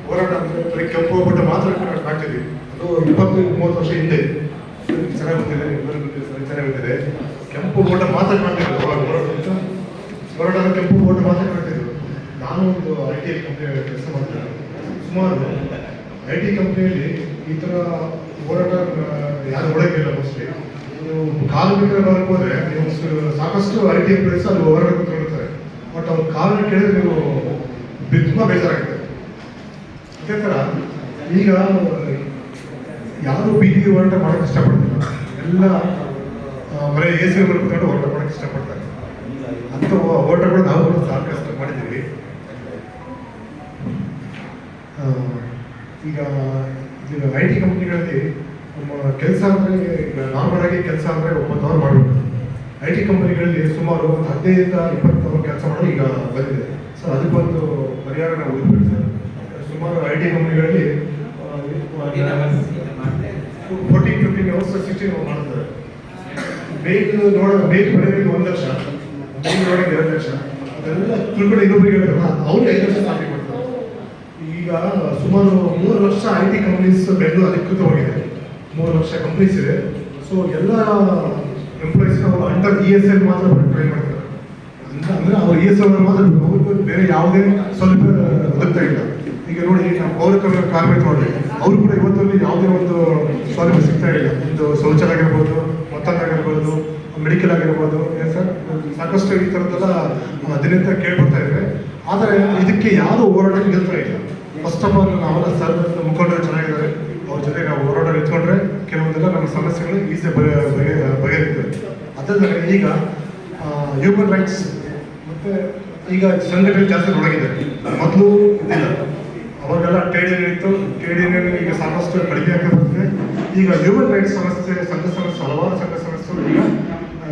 ಹೋರಾಟ ಅಂದರೆ ಬರೀ ಕೆಂಪು ಹೋಗ್ಬಿಟ್ಟು ಮಾತ್ರ ಆಗ್ತಿದ್ವಿ. ಅದು 20-30 ವರ್ಷ ಹಿಂದೆ ಚೆನ್ನಾಗಿ ಬಂದಿದೆ, ಚೆನ್ನಾಗಿ ಬಂದಿದೆ. ಕೆಂಪು ಬೋಟ ಮಾತ್ರ ಕಾಣ್ತಿದ್ರು. ಹೋರಾಟ ಕೆಂಪು ಬೋಟ ಮಾತ್ರ ಕಾಣ್ತಿದ್ರು. ನಾನು ಒಂದು IT ಕಂಪ್ನಿ ಕೆಲಸ ಮಾಡ್ತೀನಿ. ಸುಮಾರು ಐ ಟಿ ಕಂಪ್ನಿಯಲ್ಲಿ ಈ ಥರ ಹೋರಾಟ ಯಾರು ಒಳಗಿಲ್ಲ ಮೋಸ್ಟ್ಲಿ. ನೀವು ಕಾರ್ಮಿಕರ ವರ್ಗಕ್ಕೆ ಹೋದರೆ ನೀವು ಸಾಕಷ್ಟು ಐ ಟಿ ಎಂಪ್ಲಾಯ್ಸ್ ಅಲ್ಲಿ ಹೋರಾಟ ಕೂತ್ಕೊಂಡಿರ್ತಾರೆ. ಬಟ್ ಅವ್ರ ಕಾರಣ ಕೇಳಿದ್ರೆ ನೀವು ತುಂಬ ಬೇಜಾರಾಗುತ್ತೆ. ಅದೇ ಥರ ಈಗ ಯಾರು ಬೀದಿ ಹೋರಾಟ ಮಾಡೋಕ್ಕೆ ಇಷ್ಟಪಡ್ತಿಲ್ಲ, ಎಲ್ಲ ಬರೀ ಎ ಸಿ ಕುತ್ಕೊಂಡು ಹೋರಾಟ ಮಾಡೋಕ್ಕೆ ಇಷ್ಟಪಡ್ತಾರೆ. ಅಂಥ ಹೋರಾಟಗಳು ನಾವು ಸಾಕಷ್ಟು ಮಾಡಿದ್ದೀವಿ. ಈಗ ಐ ಟಿ ಕಂಪ್ನಿಗಳಲ್ಲಿ ನಮ್ಮ ಕೆಲಸ ಅಂದರೆ ನಾರ್ಮಲ್ ಆಗಿ ಕೆಲಸ ಅಂದರೆ 9 ಅವರ್ ಮಾಡಬೇಕು. ಐ ಟಿ ಕಂಪನಿಗಳಲ್ಲಿ ಸುಮಾರು 15-20 ಅವರ್ ಕೆಲಸ ಮಾಡೋದು ಈಗ ಬಂದಿದೆ ಸರ್. ಅದಕ್ಕೊಂದು ಪರಿಹಾರ ನಾವು ಹುಡುಕಬೇಕು ಸರ್. ಸುಮಾರು ಐ ಟಿ ಕಂಪನಿಗಳಲ್ಲಿ 14-15 ಅವರ್ಸ್ 16 ಅವರ್ ಮಾಡ್ತಾರೆ. ಬೇಗ ಬರೆಯೋರಿಗೆ 1 ಲಕ್ಷ, ಬೇಗ ನೋಡೋಕೆ 2 ಲಕ್ಷ, ಅದೆಲ್ಲ ತಿಳ್ಕೊಂಡು ಇನ್ನೊಬ್ಬರಿಗೆ ಹೇಳ್ತಾರಲ್ಲ ಅವ್ರಿಗೆ 5 ಲಕ್ಷ ಸಾಧನೆ ಮಾಡ್ತಾರೆ. ಈಗ ಸುಮಾರು 3 lakh IT companies Bengaluru ಅಧಿಕೃತವಾಗಿದೆ. 3 ಲಕ್ಷ ಕಂಪ್ನೀಸ್ ಇದೆ. ಸೊ ಎಲ್ಲ ಎಂಪ್ಲಾಯೀಸ್ ಅವರು ಅಂಡರ್ ESL ಮಾತ್ರ ಟ್ರೈ ಮಾಡ್ತಾರೆ. ಅಂದರೆ ಅವ್ರು ESL ಮಾತ್ರ, ಅವ್ರಿಗೂ ಬೇರೆ ಯಾವುದೇ ಸೌಲಭ್ಯ ಒದಗ್ತಾ ಇಲ್ಲ. ಈಗ ನೋಡಿ, ನಾವು ಪೌರ ಕಾರ್ಮಿಕ ನೋಡಿ, ಅವರು ಕೂಡ ಇವತ್ತಲ್ಲಿ ಯಾವುದೇ ಒಂದು ಸೌಲಭ್ಯ ಸಿಗ್ತಾ ಇಲ್ಲ. ಒಂದು ಶೌಚಾಲಯ ಆಗಿರ್ಬೋದು, ಮತ್ತೊಂದಾಗಿರ್ಬೋದು, ಮೆಡಿಕಲ್ ಆಗಿರ್ಬೋದು, ಏನು ಸರ್, ಸಾಕಷ್ಟು ಈ ಥರದ್ದೆಲ್ಲ ದಿನನಿತ್ಯ ಕೇಳ್ಬರ್ತಾ ಇದ್ದಾರೆ. ಆದರೆ ಇದಕ್ಕೆ ಯಾರು ಹೋರಾಟ ನಿಲ್ತಾ ಇಲ್ಲ. ಫಸ್ಟ್ ಆಫ್ ಆಲ್ ನಾವೆಲ್ಲ ಸರ್ ಮುಖಂಡರು ಚೆನ್ನಾಗಿದ್ದಾರೆ, ಅವ್ರ ಜೊತೆಗೆ ನಾವು ಹೋರಾಟ ನಿಂತ್ಕೊಂಡ್ರೆ ಕೆಲವೊಂದೆಲ್ಲ ನಮ್ಮ ಸಮಸ್ಯೆಗಳು ಈಸಿ ಬಗೆಹರಿತವೆ. ಅದಲ್ಲದೆ ಈಗ ಹ್ಯೂಮನ್ ರೈಟ್ಸ್ ಮತ್ತು ಈಗ ಸಂಘಟನೆ ಜಾಸ್ತಿ ತೊಡಗಿದೆ. ಮೊದಲು ಇದ್ದಿಲ್ಲ, ಅವಾಗೆಲ್ಲ ಟ್ರೇಡ್ ಯೂನಿಯನ್ ಇತ್ತು. ಟ್ರೇಡ್ ಯೂನಿಯನ್ ಈಗ ಸಾಕಷ್ಟು ಕಡಿಮೆ ಆಗ್ತಾ ಬರ್ತಿದೆ. ಈಗ ಹ್ಯೂಮನ್ ರೈಟ್ಸ್ ಸಮಸ್ಯೆ, ಸಂಘ ಸಮಸ್ಯೆ, ಹಲವಾರು ಸಂಘ ಸಮಸ್ಯೆಗಳು ಈಗ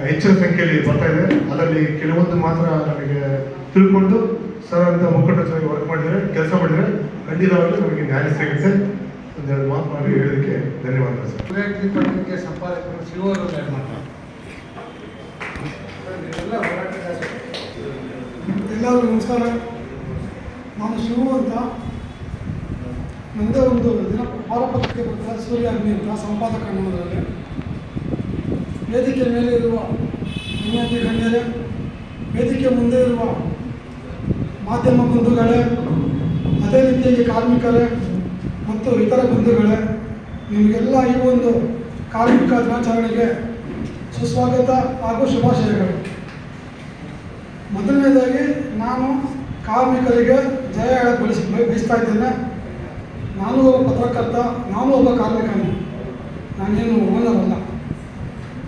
ಹೆಚ್ಚಿನ ಸಂಖ್ಯೆಯಲ್ಲಿ ಬರ್ತಾ ಇದೆ. ಅದರಲ್ಲಿ ಕೆಲವೊಂದು ಮಾತ್ರ ನಮಗೆ ತಿಳ್ಕೊಂಡು ಸರ್ ಅಂತ ಮುಖಂಡ ಚೆನ್ನಾಗಿ ವರ್ಕ್ ಮಾಡಿದರೆ, ಕೆಲಸ ಮಾಡಿದರೆ ಖಂಡಿತವಾಗಲೂ ನಮಗೆ ನ್ಯಾಯ ಸಿಗುತ್ತೆ. ಒಂದೆರಡು ಮಾತು ಮಾಡಿ ಹೇಳೋದಕ್ಕೆ ಧನ್ಯವಾದ ಸರ್. ವಿವೇಕ್ ಪತ್ರಿಕೆ ಸಂಪಾದಕರು ಶಿವರು ಮಾಡ್ತಾರೆ. ಎಲ್ಲರಿಗೂ ನಮಸ್ಕಾರ. ನಾನು ಶಿವು ಅಂತ. ನನ್ನದೇ ಒಂದು ವಾರಪತ್ರಿಕೆ ಬರ್ತಾರೆ, ಸೂರ್ಯ ಅಗ್ನಿ ಅಂತ, ಸಂಪಾದಕ ಅನ್ನೋದರಲ್ಲಿ. ವೇದಿಕೆ ಮೇಲೆ ಇರುವ ಅನ್ಯಾತಿ ಗಣ್ಯರೇ, ವೇದಿಕೆ ಮುಂದೆ ಇರುವ ಮಾಧ್ಯಮ ಬಂಧುಗಳೇ, ಅದೇ ರೀತಿಯಾಗಿ ಕಾರ್ಮಿಕರೇ ಮತ್ತು ಇತರ ಬಂಧುಗಳೇ, ನಿಮಗೆಲ್ಲ ಈ ಒಂದು ಕಾರ್ಮಿಕ ದಿನಾಚರಣೆಗೆ ಸುಸ್ವಾಗತ ಹಾಗೂ ಶುಭಾಶಯಗಳು. ಮೊದಲನೇದಾಗಿ ನಾನು ಕಾರ್ಮಿಕರಿಗೆ ಜಯ ಹೇಳಕ್ಕೆ ಬಯಸ್ತಾ ಇದ್ದೇನೆ. ನಾನು ಒಬ್ಬ ಪತ್ರಕರ್ತ, ನಾನು ಒಬ್ಬ ಕಾರ್ಮಿಕನೇ, ನಾನೇನು ಓನರ್ ಅಲ್ಲ.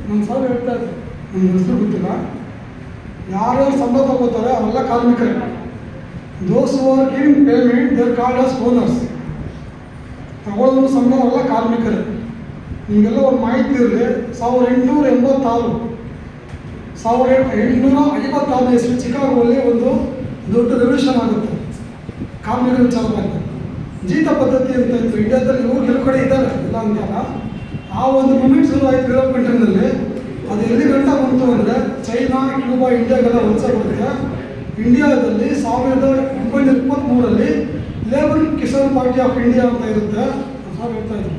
ನನ್ನ ಸರ್ ಹೇಳ್ತಾ ಇದ್ದೆ, ನನ್ನ ಹೆಸರು ಗೊತ್ತಿಲ್ಲ, ಯಾರ್ಯಾರು ಸಂಬಳ ತಗೋತಾರೆ ಅವರೆಲ್ಲ ಕಾರ್ಮಿಕರೇ. Those who are giving payment they are called as owners. ತಗೊಳ್ಳೋದು ಸಂಬಳ ಅವರೆಲ್ಲ ಕಾರ್ಮಿಕರೇ. ನಿಮಗೆಲ್ಲ ಒಂದು ಮಾಹಿತಿ ಇರಲಿ, 1886 1856 ಇಸ್ವಿ ಚಿಕಾಗೋಲ್ಲಿ ಒಂದು ದೊಡ್ಡ ರೆವಲ್ಯೂಷನ್ ಆಗುತ್ತೆ ಕಾರ್ಮಿಕರ ವಿಚಾರವಾಗಿ. ಜೀತ ಪದ್ಧತಿ ಅಂತ ಇತ್ತು ಇಂಡಿಯಾದಲ್ಲಿ. ಇವರು ಕೆಲವು ಕಡೆ ಇದ್ದಾರೆ, ಇಲ್ಲ ಅಂತಲ್ಲ. ಆ ಒಂದು ಮೂಮೆಂಟ್ ಶುರು ಆಯಿತು ಯುರೋಪ್ ಕಂಟ್ರಿನಲ್ಲಿ. ಅದು ಎಲ್ಲಿ ಗಂಟ ಬಂತು ಅಂದರೆ ಚೈನಾ, ಕ್ಯೂಬಾ, ಇಂಡಿಯಾಗೆಲ್ಲ ವಲಸೆ ಬರುತ್ತೆ. ಇಂಡಿಯಾದಲ್ಲಿ 1923 labour Kisan party of India ಅಂತ ಇರುತ್ತೆ. ಸರ್ ಹೇಳ್ತಾ ಇದ್ರು,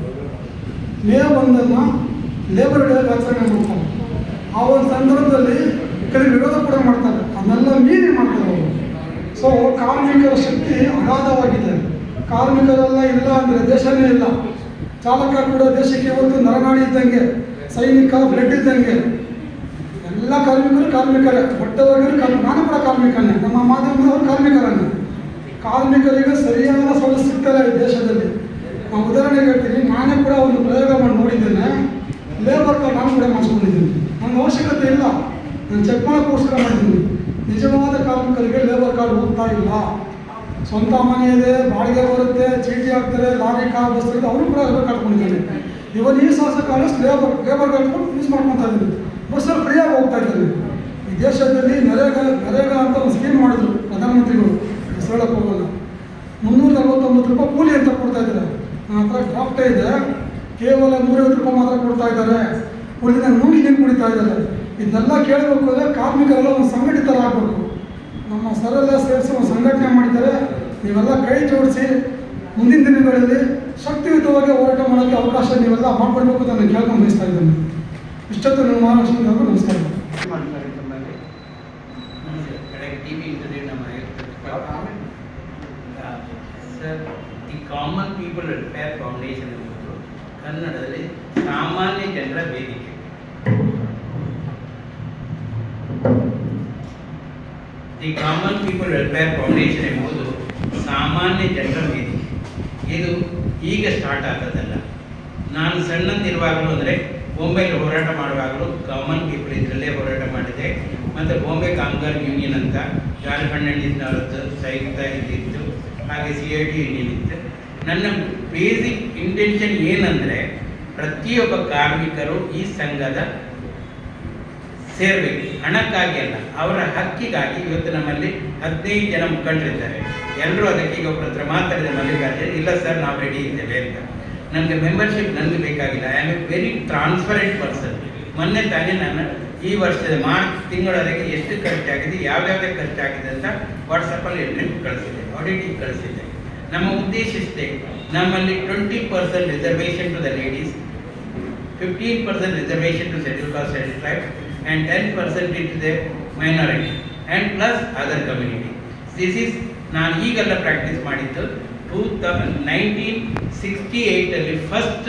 ಮೇ 1 ಲೇಬರ್ ಡೇ ಆಚರಣೆ ಮಾಡ್ತಾರೆ. ಆ ಒಂದು ಸಂದರ್ಭದಲ್ಲಿ ಕೆಲವು ವಿರೋಧ ಕೂಡ ಮಾಡ್ತಾರೆ, ಅದನ್ನೆಲ್ಲ ಮೀರಿ ಮಾಡ್ತಾರೆ ಅವರು. ಸೊ ಕಾರ್ಮಿಕರ ಶಕ್ತಿ ಅಗಾಧವಾಗಿದೆ. ಕಾರ್ಮಿಕರೆಲ್ಲ ಇಲ್ಲ ಅಂದರೆ ದೇಶನೇ ಇಲ್ಲ. ಚಾಲಕ ಕೂಡ ದೇಶಕ್ಕೆ ಇವತ್ತು ನರನಾಡಿ ಇದ್ದಂಗೆ, ಸೈನಿಕ ಬ್ಲಡ್ ಇದ್ದಂಗೆ. ಎಲ್ಲ ಕಾರ್ಮಿಕರೇ, ಬಟ್ಟೆವರ್ಗರು ನಾನು ಕೂಡ ಕಾರ್ಮಿಕನೇ, ನಮ್ಮ ಮಾಧ್ಯಮದವರು ಕಾರ್ಮಿಕರನ್ನೇ. ಕಾರ್ಮಿಕರಿಗೆ ಸರಿಯಾದ ಸೌಲಭ್ಯ ಸಿಗ್ತಾರೆ ಈ ದೇಶದಲ್ಲಿ. ನಾವು ಉದಾಹರಣೆಗೆ ಹೇಳ್ತೀನಿ, ನಾನೇ ಕೂಡ ಒಂದು ಪ್ರಯೋಗ ಮಾಡಿ ನೋಡಿದ್ದೇನೆ. ಲೇಬರ್ ಕಾರ್ಡ್ ನಾನು ಕೂಡ ಮಾಡಿಸ್ಕೊಂಡಿದ್ದೀನಿ. ನನಗೆ ಅವಶ್ಯಕತೆ ಇಲ್ಲ, ನಾನು ಚೆಕ್ ಮಾಡೋಕ್ಕೋಸ್ಕರ ಮಾಡಿದ್ದೀನಿ. ನಿಜವಾದ ಕಾರ್ಮಿಕರಿಗೆ ಲೇಬರ್ ಕಾರ್ಡ್ ಹೋಗ್ತಾ ಇಲ್ಲ. ಸ್ವಂತ ಮನೆ ಇದೆ, ಬಾಡಿಗೆ ಬರುತ್ತೆ, ಚೀಟಿ ಹಾಕ್ತಾರೆ, ಲಾರಿ ಕಾರ್ ಬಸ್ ಇದೆ, ಅವರು ಕೂಡ ಲೇಬರ್ ಕಾರ್ಡ್ ಕೊಂಡಿದ್ದಾರೆ. ಇವತ್ತು ಈ ಶಾಸಕ ಲೇಬರ್ ಕಾರ್ಡ್ ಯೂಸ್ ಮಾಡ್ಕೊತಾ ಇದ್ದೀನಿ. ಬಸ್ಸಲ್ಲಿ ಫ್ರೀಯಾಗಿ ಹೋಗ್ತಾ ಇದ್ದೀನಿ. ಈ ದೇಶದಲ್ಲಿ ನರೇಗಾ ಅಂತ ಒಂದು ಸ್ಕೀಮ್ ಮಾಡಿದ್ರು ಪ್ರಧಾನಮಂತ್ರಿಗಳು, ಹೇಳಕ್ಕೆ ಹೋಗಲ್ಲ. 349 ರೂಪಾಯಿ ಕೂಲಿ ಅಂತ ಕೊಡ್ತಾ ಇದ್ದಾರೆ. ನನ್ನ ಹತ್ರ ಡ್ರಾಫ್ಟೇ ಇದೆ. ಕೇವಲ 150 ರೂಪಾಯಿ ಮಾತ್ರ ಕೊಡ್ತಾ ಇದ್ದಾರೆ. ಉಳಿದ ನುಂಗಿ ನೀರು ಕುಡಿತಾ ಇದ್ದಾರೆ. ಇದನ್ನೆಲ್ಲ ಕೇಳಬೇಕು ಅಂದರೆ ಕಾರ್ಮಿಕರೆಲ್ಲ ಒಂದು ಸಂಘಟಿತರಾಗಬೇಕು. ನಮ್ಮ ಸರೆಲ್ಲ ಸೇರಿಸಿ ಒಂದು ಸಂಘಟನೆ ಮಾಡಿದ್ದಾರೆ. ನೀವೆಲ್ಲ ಕೈ ಜೋಡಿಸಿ ಮುಂದಿನ ದಿನಗಳಲ್ಲಿ ಶಕ್ತಿಯುತವಾಗಿ ಹೋರಾಟ ಮಾಡೋಕ್ಕೆ ಅವಕಾಶ ನೀವೆಲ್ಲ ಮಾಡಿಕೊಡ್ಬೇಕು ಅಂತ ನಾನು ಕೇಳ್ಕೊಂಡು ಬಯಸ್ತಾ ಇದ್ದೇನೆ. ಇಷ್ಟೊತ್ತು ನಮ್ಮ ಮಹಾರಾಷ್ಟ್ರದವರು ನಮಸ್ಕಾರ. ಕಡೆಗೆ ಟಿ ವಿ ಇಂಟರ್ವ್ಯೂ ನಮ್ಮ sir the common people welfare foundation ಎಂಬುದು ಕನ್ನಡದಲ್ಲಿ ಸಾಮಾನ್ಯ ಜನರ ವೇದಿಕೆ. The common people welfare foundation ಎಂಬುದು ಸಾಮಾನ್ಯ ಜನರ ವೇದಿಕೆ. ಇದು ಈಗ ಸ್ಟಾರ್ಟ್ ಆಗೋದಲ್ಲ. ನಾನು ಸಣ್ಣದಿರುವಾಗಲೂ ಅಂದರೆ ಬಾಂಬೆಗೆ ಹೋರಾಟ ಮಾಡುವಾಗಲೂ ಕಾಮನ್ ಪೀಪಲ್ ಇದರಲ್ಲೇ ಹೋರಾಟ ಮಾಡಿದೆ. ಮತ್ತು ಬಾಂಬೆ ಕಾಮಗಾರ್ ಯೂನಿಯನ್ ಅಂತ ಜಾರ್ಖಂಡ್ನವರದ್ದು ಸಂಯುಕ್ತ ಇದ್ದಿತ್ತು, ಹಾಗೆ CIT ಯೂನಿಯನ್ ಇತ್ತು. ನನ್ನ ಬೇಸಿಕ್ ಇಂಟೆನ್ಷನ್ ಏನಂದರೆ ಪ್ರತಿಯೊಬ್ಬ ಕಾರ್ಮಿಕರು ಈ ಸಂಘದ ಸೇರಬೇಕು, ಹಣಕ್ಕಾಗಿ ಅಲ್ಲ, ಅವರ ಹಕ್ಕಿಗಾಗಿ. ಇವತ್ತು ನಮ್ಮಲ್ಲಿ 15 ಜನ ಮುಖಂಡರಿದ್ದಾರೆ. ಎಲ್ಲರೂ ಅದಕ್ಕೆ ಈಗ ಒಬ್ಬರ ಹತ್ರ ಮಾತಾಡಿದ ಮಲ್ಲಿಕಾರ್ಜುನ್, ಇಲ್ಲ ಸರ್ ನಾವು ರೆಡಿ ಇದ್ದೇವೆ ಅಂತ. ನನಗೆ ಮೆಂಬರ್ಶಿಪ್ ನನಗೆ ಬೇಕಾಗಿಲ್ಲ. I am A very transparent person. ಮೊನ್ನೆ ತಾನೇ ನಾನು ಈ ವರ್ಷದ ಮಾರ್ಚ್ ತಿಂಗಳವರೆಗೆ ಎಷ್ಟು ಖರ್ಚಾಗಿದೆ, ಯಾವ್ಯಾವುದೇ ಖರ್ಚಾಗಿದೆ ಅಂತ ವಾಟ್ಸಪ್ಪಲ್ಲಿ ಕಳಿಸಿದೆ, ಆಡಿಟಿಗೆ ಕಳಿಸಿದೆ. ನಮ್ಮ ಉದ್ದೇಶ ಇಷ್ಟೇ, ನಮ್ಮಲ್ಲಿ 20% reservation to the ladies, 15% reservation to schedule caste schedule tribe and 10% into the minority and plus other community. This is ನಾನು ಈಗೆಲ್ಲ ಪ್ರಾಕ್ಟೀಸ್ ಮಾಡಿದ್ದು 1968 ಅಲ್ಲಿ ಫಸ್ಟ್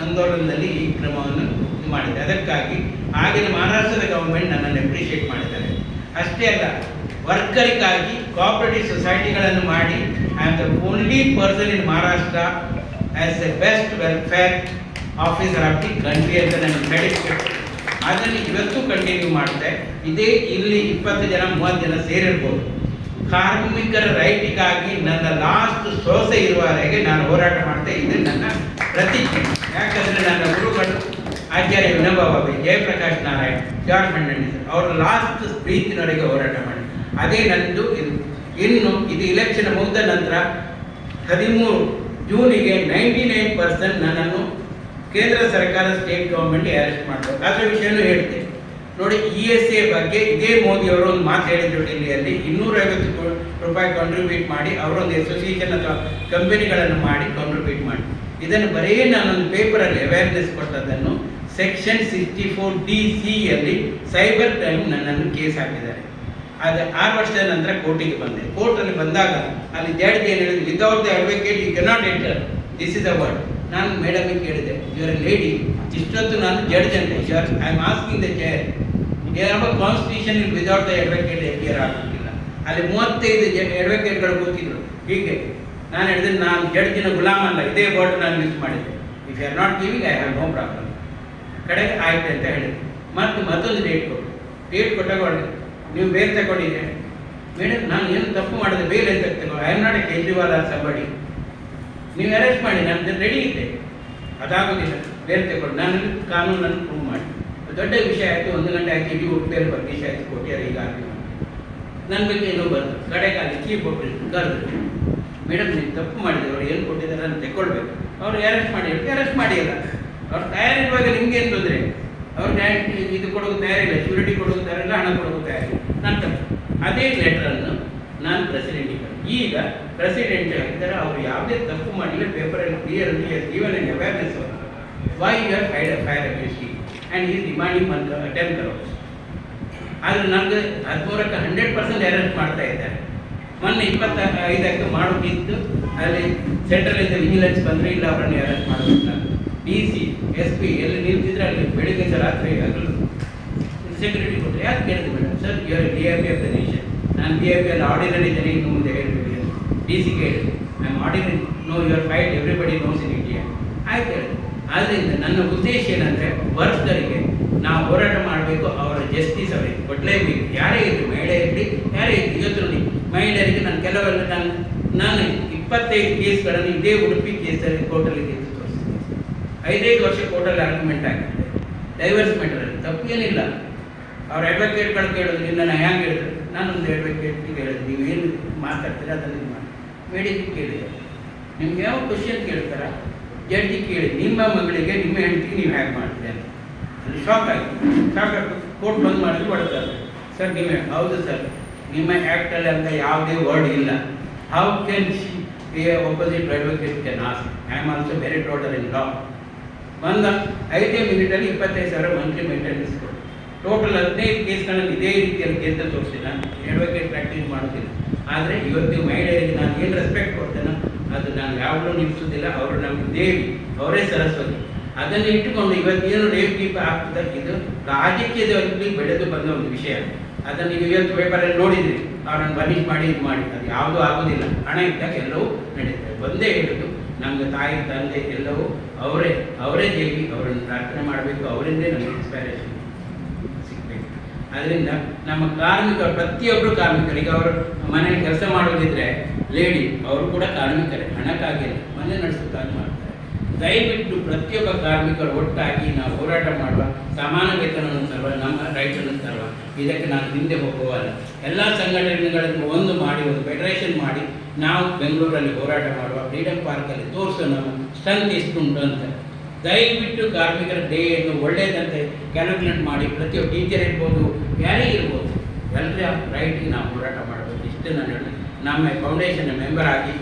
ಆಂದೋಲನದಲ್ಲಿ ಈ ಕ್ರಮವನ್ನು ಇದು ಮಾಡಿದೆ. ಅದಕ್ಕಾಗಿ ಆಗಿನ ಮಹಾರಾಷ್ಟ್ರದ ಗವರ್ಮೆಂಟ್ ನನ್ನನ್ನು ಅಪ್ರಿಷಿಯೇಟ್ ಮಾಡಿದ್ದಾರೆ. ಅಷ್ಟೇ ಅಲ್ಲ, ವರ್ಕರಿಗಾಗಿ ಕೋಆಪರೇಟಿವ್ ಸೊಸೈಟಿಗಳನ್ನು ಮಾಡಿ I am the only person in Maharashtra as the best welfare officer of the country ಅಂತ ನನಗೆ ಕ್ರೆಡಿಟ್. ಅದನ್ನು ಇವತ್ತು ಕಂಟಿನ್ಯೂ ಮಾಡಿದೆ. ಇದೇ ಇಲ್ಲಿ 20 ಜನ 30 ಜನ ಸೇರಿರ್ಬೋದು. ಕಾರ್ಮಿಕರ ರೈಟಿಗಾಗಿ ನನ್ನ ಲಾಸ್ಟ್ ಶ್ವಾಸ ಇರುವವರೆಗೆ ನಾನು ಹೋರಾಟ ಮಾಡ್ತಾ. ಇದು ನನ್ನ ಪ್ರತಿಜ್ಞೆ. ಯಾಕಂದರೆ ನನ್ನ ಗುರುಗಳು ಆಚಾರ್ಯ ವಿನೋಬಾ ಭಾವೆ, ಜಯಪ್ರಕಾಶ್ ನಾರಾಯಣ್, ಜಾರ್ಜ್ ಫರ್ನಾಂಡಿಸ್ ಅವರ ಲಾಸ್ಟ್ ಬ್ರೀತಿನವರೆಗೆ ಹೋರಾಟ ಮಾಡಿ ಅದೇ ನನ್ನದು. ಇನ್ನು ಇದು ಇಲೆಕ್ಷನ್ ಮುಗಿದ ನಂತರ 13 ಜೂನಿಗೆ 99% ನನ್ನನ್ನು ಕೇಂದ್ರ ಸರ್ಕಾರ ಸ್ಟೇಟ್ ಗೌರ್ಮೆಂಟ್ ಅರೆಸ್ಟ್ ಮಾಡಬೇಕು. ಅದರ ವಿಷಯನೂ ಹೇಳ್ತೇನೆ ನೋಡಿ. ESA ಬಗ್ಗೆ ಇದೇ ಮೋದಿಯವರು ಒಂದು ಮಾತು ಹೇಳಿದ್ರು ಡೆಲ್ಲಿಯಲ್ಲಿ, 250 ರೂಪಾಯಿ ಕಾಂಟ್ರಿಬ್ಯೂಟ್ ಮಾಡಿ ಅವರೊಂದು ಅಸೋಸಿಯೇಷನ್ ಅಥವಾ ಕಂಪನಿಗಳನ್ನು ಮಾಡಿ ಕಾಂಟ್ರಿಬ್ಯೂಟ್ ಮಾಡಿ. ಇದನ್ನು ಬರೀ ನಾನೊಂದು ಪೇಪರಲ್ಲಿ ಅವೇರ್ನೆಸ್ ಕೊಟ್ಟದನ್ನು ಸೆಕ್ಷನ್ 64DC ಯಲ್ಲಿ ಸೈಬರ್ ಕ್ರೈಮ್ ನನ್ನನ್ನು ಕೇಸ್ ಹಾಕಿದ್ದಾರೆ. ಅದು 6 ವರ್ಷದ ನಂತರ ಕೋರ್ಟಿಗೆ ಬಂದೆ. ಕೋರ್ಟಲ್ಲಿ ಬಂದಾಗ ಅಲ್ಲಿ ಜಡ್ಜ್ ಏನು ಹೇಳಿದ್ರು, without the advocate you cannot enter, this is a word. ನಾನು ಮೇಡಮಿಗೆ ಕೇಳಿದೆ, ಯುವರ್ ಎ ಲೇಡಿ, ಇಷ್ಟೊತ್ತು ನಾನು ಜಡ್ಜ್ ಅಂತ, I am asking the chair, ಯಾವ constitution without the advocate appear ಆಗೋದಿಲ್ಲ. ಅಲ್ಲಿ 35 ಅಡ್ವೊಕೇಟ್ಗಳು ಕೂತಿದ್ರು. ಹೀಗೆ ನಾನು ಹೇಳಿದ್ರೆ ನಾನು ಜಡ್ಜಿನ ಗುಲಾಮ್ ಅಲ್ಲ, ಇದೇ ವರ್ಡ್ ನಾನು ಯೂಸ್ ಮಾಡಿದ್ದೆ. If you are not giving I have no problem. ಕಡೆಗೆ ಆಯ್ತು ಅಂತ ಹೇಳಿದೆ. ಮತ್ತೊಂದು ಡೇಟ್ ಕೊಟ್ಟಾಗ ನೀವು ಬೇಲ್ ತಗೊಂಡಿದ್ದೆ. ಮೇಡಮ್ ನಾನು ಏನು ತಪ್ಪು ಮಾಡಿದೆ, ಬೇಲ್ ಅಂತ ತಗೋ, I am not A Kejriwal or somebody, ನೀವು ಅರೆಸ್ಟ್ ಮಾಡಿ, ನಾನು ರೆಡಿ ಇದ್ದೆ. ಅದಾಗೋದಿಲ್ಲ, ಬೇರೆ ತಗೊಂಡು ನಾನು ಕಾನೂನನ್ನು ಪ್ರೂವ್ ಮಾಡಿ. ದೊಡ್ಡ ವಿಷಯ ಆಯಿತು. 1 ಗಂಟೆ ಆಯ್ತು, ಇಡೀ ಉಡುಪಿಯಲ್ಲಿ ಪರ್ಮಿಷನ್ ಆಯಿತು, ಕೊಟ್ಟಿದ್ದಾರೆ. ಈಗ ನನ್ನ ಬಗ್ಗೆ ಏನೋ ಬಂತು. ಕಡೆಗಾಲಿ ಚೀಫ್ ಒಬ್ಬರು ಕರೆದ್ರು, ಮೇಡಮ್ ನೀವು ತಪ್ಪು ಮಾಡಿದ್ರು, ಅವ್ರು ಏನು ಕೊಟ್ಟಿದ್ದಾರೆ ಅಂತ ತೆಕ್ಕೊಳ್ಬೇಕು. ಅವ್ರು ಅರೆಸ್ಟ್ ಮಾಡಿ ಅಲ್ಲ, ಅವ್ರು ತಯಾರಿರುವಾಗ ನಿಮ್ಗೆ ಏನು ತೊಂದರೆ? ಅವ್ರು ಇದು ಕೊಡೋದು ತಯಾರಿಲ್ಲ, ಶ್ಯೂರಿಟಿ ಕೊಡೋದು ತಯಾರಿಲ್ಲ, ಹಣ ಕೊಡೋದು ತಯಾರಿಲ್ಲ. ನನ್ನ ತಪ್ಪು. ಅದೇ ಲೆಟರನ್ನು ನಾನು ಪ್ರೆಸಿಡೆಂಟಿಗೆ ಈಗ ಪ್ರೆಸಿಡೆಂಟ್ ಹೇಳಿದ್ದಾರೆ, ಅವರು ಯಾವುದೇ ತಪ್ಪು ಮಾಡಲಿಲ್ಲ, ಪೇಪರಲ್ಲಿ clearly even in awareness why you are fire against you and is demanding 10 crores. ಆದರೆ ನನಗೆ 13ಕ್ಕೆ 100% ಅರೆಸ್ಟ್ ಮಾಡ್ತಾ ಇದ್ದಾರೆ. ಮೊನ್ನೆ 25ಕ್ಕೆ ಮಾಡೋದಿತ್ತು. ಅಲ್ಲಿ ಸೆಂಟ್ರಲಿಂದ ವಿಜಿಲೆನ್ಸ್ ಬಂದರೆ ಇಲ್ಲ, ಅವರನ್ನು ಅರೆಸ್ಟ್ ಮಾಡಬೇಕು. ನಾನು DC SP ಎಲ್ಲಿ ನಿಲ್ತಿದ್ರೆ ಅಲ್ಲಿ ಬೆಳಿಗ್ಗೆಯಿಂದ ರಾತ್ರಿ ಆಗಲು ಸೆಕ್ಯೂರಿಟಿ ಕೊಟ್ಟರೆ. ಯಾಕೆ ಕೇಳಿದೆ madam? Sir you are DIP of the nation. ನಾನು DIP ಅಲ್ಲಿ ಆರ್ಡಿನರಿ ಜನ ಇನ್ನು ಮುಂದೆ ಹೇಳ್ಬೇಡಿ ಅಂತ DC-ಗೆ ಹೇಳಿದೆ. I am ordinary, know your fight, everybody knows in India. ಆಯ್ತು ಹೇಳಿದೆ. ಆದ್ದರಿಂದ ನನ್ನ ಉದ್ದೇಶ ಏನಂದರೆ ವರ್ಕರಿಗೆ ನಾವು ಹೋರಾಟ ಮಾಡಬೇಕು, ಅವರ ಜಸ್ಟಿಸ್ ಅವರಿಗೆ ಕೊಡಲೇಬೇಕು. ಯಾರೇ ಇರಲಿ, ಮಹಿಳೆ ಇರಲಿ, ಯಾರೇ ಇರಲಿ. ಇವತ್ತು ನೋಡಿ, ಮಹಿಳೆಯರಿಗೆ ನಾನು ಕೆಲವೆಲ್ಲ ನಾನು 25 ಕೇಸ್ಗಳನ್ನು ಇದೇ ಉಡುಪಿ ಕೇಸಲ್ಲಿ ಕೋರ್ಟಲ್ಲಿ ಗೆದ್ದು ತೋರಿಸಿದೆ. 5 ವರ್ಷ ಕೋರ್ಟಲ್ಲಿ ಆರ್ಗ್ಯುಮೆಂಟ್ ಆಗಿದೆ. ಡೈವರ್ಸ್ ಮ್ಯಾಟರಲ್ಲಿ ತಪ್ಪೇನಿಲ್ಲ. ಅವ್ರ ಅಡ್ವೊಕೇಟ್ಗಳು ಕೇಳೋದು, ನಿನ್ನ ಹ್ಯಾಂಗೆ ಹೇಳಿದ್ರು? ನಾನೊಂದು ಅಡ್ವೊಕೇಟ್ಗೆ ಹೇಳಿದೆ, ನೀವೇನು ಮಾತಾಡ್ತೀರ ಅದನ್ನು ಇದು ಮಾಡಿ. ಮೇಡಿಗೆ ಕೇಳಿದೆ, ನಿಮ್ಗೆ ಯಾವ ಕ್ವಶನ್ ಕೇಳ್ತಾರ? ಜಡ್ಜಿಗೆ ಕೇಳಿ, ನಿಮ್ಮ ಮಗಳಿಗೆ ನಿಮ್ಮ ಹೆಂಡತಿಗೆ ನೀವು ಹ್ಯಾಕ್ ಮಾಡ್ತೀರಿ ಅಂತ. ಅಲ್ಲಿ ಶಾಕ್ ಆಗಿ ಕೋರ್ಟ್ ಬಂದ್ ಮಾಡಿದ್ರು, ಹೊಡ್ತಾರೆ. ಸರ್ ನೀವು ಹೌದು ಸರ್, ನಿಮ್ಮ ಆ್ಯಕ್ಟಲ್ಲಿ ಅಂತ ಯಾವುದೇ ವರ್ಡ್ ಇಲ್ಲ. How can she opposite advocate can ask? I am also very total in law. ಬಂದ 5 ಮಿನಿಟಲ್ಲಿ 25,000 ಮಂತ್ಲಿ ಮೇಂಟೆನೆನ್ಸ್ ಕೊಟ್ಟು ಟೋಟಲ್ 15 ಕೇಸ್ಗಳಲ್ಲಿ ಇದೇ ರೀತಿಯಲ್ಲಿ ಗೆದ್ದು ತೋರಿಸಿಲ್ಲ. ಅಡ್ವೊಕೇಟ್ ಪ್ರಾಕ್ಟೀಸ್ ಮಾಡೋದಿಲ್ಲ. ಆದರೆ ಇವತ್ತು ಮಹಿಳೆಯರಿಗೆ ನಾನು ಏನು ರೆಸ್ಪೆಕ್ಟ್ ಕೊಡ್ತೇನೆ, ಅದು ನಾನು ಯಾವಾಗಲೂ ನಿಲ್ಲಿಸೋದಿಲ್ಲ. ಅವರು ನಮ್ಮ ದೇವಿ, ಅವರೇ ಸರಸ್ವತಿ. ಅದನ್ನು ಇಟ್ಟುಕೊಂಡು ಇವತ್ತೇನು ರೇಪ್ ಗೀಪ್ ಆಗ್ತದೆ, ಇದು ರಾಜಕೀಯದಲ್ಲಿ ಬೆಳೆದು ಬಂದ ಒಂದು ವಿಷಯ. ಅದನ್ನು ನೀವು ಇವತ್ತು ಪೇಪರಲ್ಲಿ ನೋಡಿದ್ರಿ, ಅವರನ್ನು ಬನಿಷ್ ಮಾಡಿ ಇದು ಮಾಡಿ, ಅದು ಯಾವುದೂ ಆಗೋದಿಲ್ಲ. ಹಣ ಇದ್ದಾಗ ಎಲ್ಲವೂ ನಡೀತದೆ. ಒಂದೇ ಹೇಳೋದು, ನಮಗೆ ತಾಯಿ ತಂದೆ ಎಲ್ಲವೂ ಅವರೇ ದೇವಿ. ಅವರನ್ನು ಪ್ರಾರ್ಥನೆ ಮಾಡಬೇಕು, ಅವರಿಂದೇ ನಮಗೆ ಇನ್ಸ್ಪೈರೇಷನ್ ಸಿಗಬೇಕು. ಅದರಿಂದ ನಮ್ಮ ಕಾರ್ಮಿಕರು, ಪ್ರತಿಯೊಬ್ಬರು ಕಾರ್ಮಿಕರಿಗೆ, ಅವರು ಮನೆಯಲ್ಲಿ ಕೆಲಸ ಮಾಡೋದಿದ್ರೆ ಲೇಡಿ, ಅವರು ಕೂಡ ಕಾರ್ಮಿಕರೇ, ಹಣಕ್ಕಾಗಿಲ್ಲ, ಮನೆ ನಡೆಸೋಕ್ಕಾಗಿ ಮಾಡ್ತಾರೆ. ದಯವಿಟ್ಟು ಪ್ರತಿಯೊಬ್ಬ ಕಾರ್ಮಿಕರು ಒಟ್ಟಾಗಿ ನಾವು ಹೋರಾಟ ಮಾಡುವ, ಸಮಾನ ವೇತನವನ್ನು ತರುವ, ನಮ್ಮ ರೈತನ್ನು ತರುವ. ಇದಕ್ಕೆ ನಾನು ಹಿಂದೆ ಹೋಗುವಲ್ಲ. ಎಲ್ಲ ಸಂಘಟನೆಗಳನ್ನು ಒಂದು ಮಾಡಿ, ಒಂದು ಫೆಡರೇಷನ್ ಮಾಡಿ ನಾವು ಬೆಂಗಳೂರಲ್ಲಿ ಹೋರಾಟ ಮಾಡುವ, ಫ್ರೀಡಮ್ ಪಾರ್ಕಲ್ಲಿ ತೋರಿಸೋ ನಮ್ಮ ಸ್ಟ್ರೆಂತ್ ಎಷ್ಟುಂಟು ಅಂತ. ದಯವಿಟ್ಟು ಕಾರ್ಮಿಕರ ಡೇಯನ್ನು ಒಳ್ಳೆಯದಂತೆ ಕ್ಯಾಲ್ಕುಲೇಟ್ ಮಾಡಿ, ಪ್ರತಿಯೊಬ್ಬ ಟೀಚರ್ ಇರ್ಬೋದು, ಯಾರೇ ಇರ್ಬೋದು, ಎಲ್ಲರ ರೈಟಿಗೆ ನಾವು ಹೋರಾಟ ಮಾಡಬೇಕು. ಇಷ್ಟು ನಾನು ಹೇಳಿ, ನಮ್ಮ ಫೌಂಡೇಶನ್ ಮೆಂಬರ್ ಆಗಿ,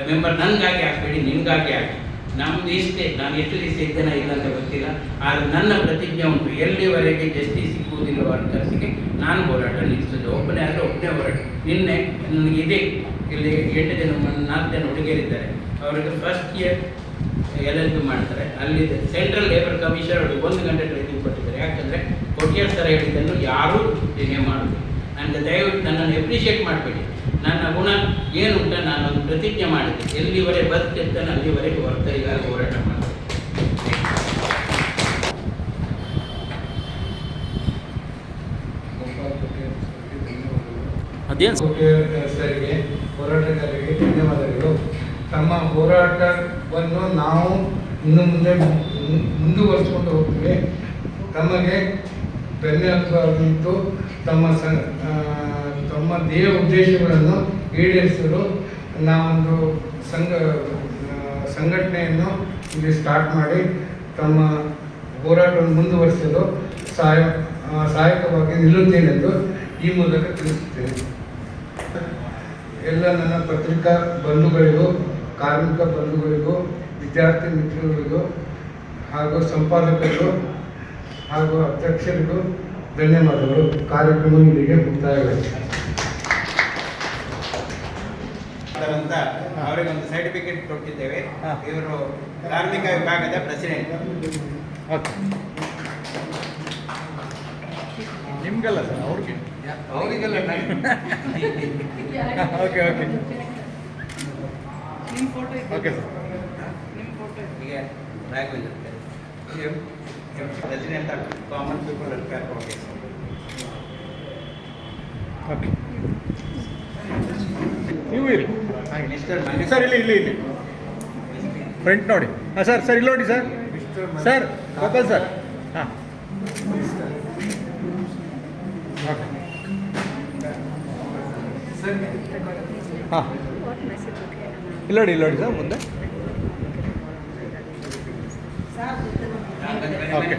ಮೆಂಬರ್ ನನಗಾಗಿ ಆಗಬೇಡಿ, ನಿನಗಾಗಿ ಆಗಿ. ನಮ್ಮದು ಇಷ್ಟೇ. ನಾನು ಎಷ್ಟು ದಿವಸ ಇದ್ದೇನೆ ಇಲ್ಲ ಅಂತ ಗೊತ್ತಿಲ್ಲ, ಆದರೆ ನನ್ನ ಪ್ರತಿಜ್ಞೆ ಉಂಟು, ಎಲ್ಲಿವರೆಗೆ ಜಸ್ಟಿಸ್ ಸಿಕ್ಕುವುದಿಲ್ಲ ವರ್ಕರ್ಸ್ಗೆ ನಾನು ಹೋರಾಟ ನಿಲ್ಲಿಸೋದು. ಒಬ್ಬನೇ ಆದರೆ ಒಬ್ಬನೇ ಹೋರಾಟ. ನಿನ್ನೆ ನನಗೆ ಇದೆ ಇಲ್ಲಿ 8 ಜನ 4 ಜನ ಹುಡುಗಿಯರಿದ್ದಾರೆ, ಅವರಿಗೆ ಫಸ್ಟ್ ಇಯರ್ LLB ಮಾಡ್ತಾರೆ. ಅಲ್ಲಿ ಸೆಂಟ್ರಲ್ ಲೇಬರ್ ಕಮಿಷನ್ ಅವರಿಗೆ 1 ಗಂಟೆ ಟ್ರೈನಿಂಗ್ ಕೊಟ್ಟಿದ್ದಾರೆ. ಯಾಕಂದರೆ ಕೊಟ್ಟಿಯರ್ ಸರ್ ಹೇಳಿದ್ದನ್ನು ಯಾರೂ ಡಿನೇ ಮಾಡೋದು. ನನಗೆ ದಯವಿಟ್ಟು ನನ್ನನ್ನು ಎಪ್ರಿಷಿಯೇಟ್ ಮಾಡಬೇಡಿ. ನನ್ನ ಗುಣ ಏನುಂಟ, ನಾನು ಒಂದು ಪ್ರತಿಜ್ಞೆ ಮಾಡಿದ್ದೆ, ಎಲ್ಲಿವರೆಗೆ ಬದುಕಿರ್ತಾನೆ ಅಲ್ಲಿವರೆಗೆ ವರ್ತರಿಗಾಗಿ ಹೋರಾಟ ಮಾಡ್ತೀನಿ. ಅದೇನು ಸರಿಗೆ, ಹೋರಾಟಗಾರರಿಗೆ ಧನ್ಯವಾದಗಳು. ತಮ್ಮ ಹೋರಾಟವನ್ನು ನಾವು ಇನ್ನು ಮುಂದೆ ಮುಂದುವರಿಸಿಕೊಂಡು ಹೋಗ್ತೀವಿ. ತಮಗೆ ಧನ್ಯವಾದವಿತ್ತು. ತಮ್ಮ ಧ್ಯೇಯ ಉದ್ದೇಶಗಳನ್ನು ಈಡೇರಿಸಲು ನಾವೊಂದು ಸಂಘಟನೆಯನ್ನು ಇಲ್ಲಿ ಸ್ಟಾರ್ಟ್ ಮಾಡಿ ತಮ್ಮ ಹೋರಾಟವನ್ನು ಮುಂದುವರಿಸಲು ಸಹಾಯಕವಾಗಿ ನಿಲ್ಲುತ್ತೇನೆಂದು ಈ ಮೂಲಕ ತಿಳಿಸುತ್ತೇನೆ. ಎಲ್ಲ ನನ್ನ ಪತ್ರಿಕಾ ಬಂಧುಗಳಿಗೂ, ಕಾರ್ಮಿಕ ಬಂಧುಗಳಿಗೂ, ವಿದ್ಯಾರ್ಥಿ ಮಿತ್ರಗಳಿಗೂ ಹಾಗೂ ಸಂಪಾದಕರಿಗೂ ಹಾಗೂ ಅಧ್ಯಕ್ಷರಿಗೂ ಧನ್ಯವಾದಗಳು. ಕಾರ್ಯಕ್ರಮ ಇಲ್ಲಿಗೆ ಮುಕ್ತಾಯವಾಗಿದೆ. ಅಂತ ಅವರಿಗೊಂದು ಸರ್ಟಿಫಿಕೇಟ್ ಕೊಟ್ಟಿದ್ದೇವೆ. ಇವರು ಕಾರ್ಮಿಕ ವಿಭಾಗದ ಪ್ರೆಸಿಡೆಂಟ್. ನಿಮ್ಗಲ್ಲ ಸರ್, ಅವ್ರಿಗೆ ಅವರಿಗೆಲ್ಲ ಓಕೆ ಓಕೆ ಓಕೆ ಸರ್. ಈಗ Raghavendra president of common people welfare foundation. Okay, ನೀವು ಇರಿ ಸರ್, ಇಲ್ಲಿ ಫ್ರಂಟ್ ನೋಡಿ. ಹಾಂ ಸರ್, ಇಲ್ಲಿ ನೋಡಿ ಸರ್. Sir Gopal sir. ಹಾಂ ಓಕೆ ಹಾಂ, ಇಲ್ಲಿ ನೋಡಿ ಸರ್ ಮುಂದೆ. ಓಕೆ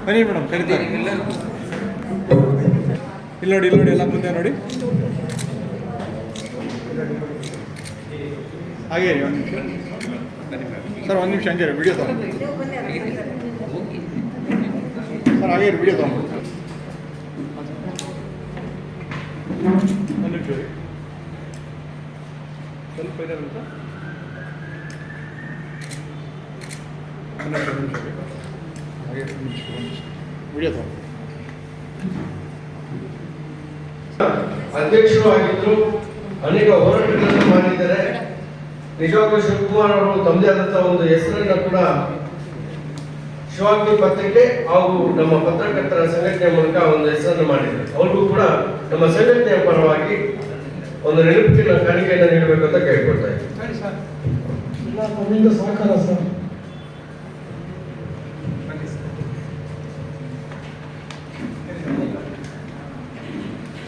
ಬನ್ನಿ ಮೇಡಮ್, ಕರಿತಾರೆ. ಇಲ್ಲಿ ನೋಡಿ ಎಲ್ಲ ಮುಂದೆ ನೋಡಿ. ಹಾಗೆ ಒಂದು ನಿಮಿಷ ಸರ್, ಒಂದು ನಿಮಿಷ ಹಂಗೆ ವಿಡಿಯೋ ತಗೊಂಡು ಸರ್, ಹಾಗೆ ವಿಡಿಯೋ ತಗೊಂಡು ಒಂದು ನಿಮಿಷ ರೀ, ಸ್ವಲ್ಪ ಇದೆ ಅಂತ ಒಂದು ನಿಮಿಷ ರೀ, ಹಾಗೆ ವಿಡಿಯೋ ತಗೊಂಡು. ಅಧ್ಯಕ್ಷರು ಆಗಿದ್ರು, ಅನೇಕ ಹೋರಾಟಗಳನ್ನು ಮಾಡಿದ್ದಾರೆ. ನಿಜವಾಗ್ಲೂ ಶಿವಕುಮಾರ್ ಅವರು ತಮ್ಮದೇ ಆದಂತಹ ಒಂದು ಹೆಸರನ್ನ ಕೂಡ ಶಿವಾಗ್ನಿ ಪತ್ರಿಕೆ ಹಾಗೂ ನಮ್ಮ ಪತ್ರಕರ್ತರ ಸಂಘಟನೆ ಮೂಲಕ ಒಂದು ಹೆಸರನ್ನು ಮಾಡಿದ್ದಾರೆ. ಅವ್ರಿಗೂ ಕೂಡ ನಮ್ಮ ಸಂಘಟನೆಯ ಪರವಾಗಿ ಒಂದು ನೆನಪಿನ ಕಾಣಿಕೆಯನ್ನು ನೀಡಬೇಕು ಅಂತ ಕೇಳ್ಕೊಳ್ತಾ ಇದ್ದೀನಿ. ನಮ್ಮಿಂದ ಸಹಕಾರ sir.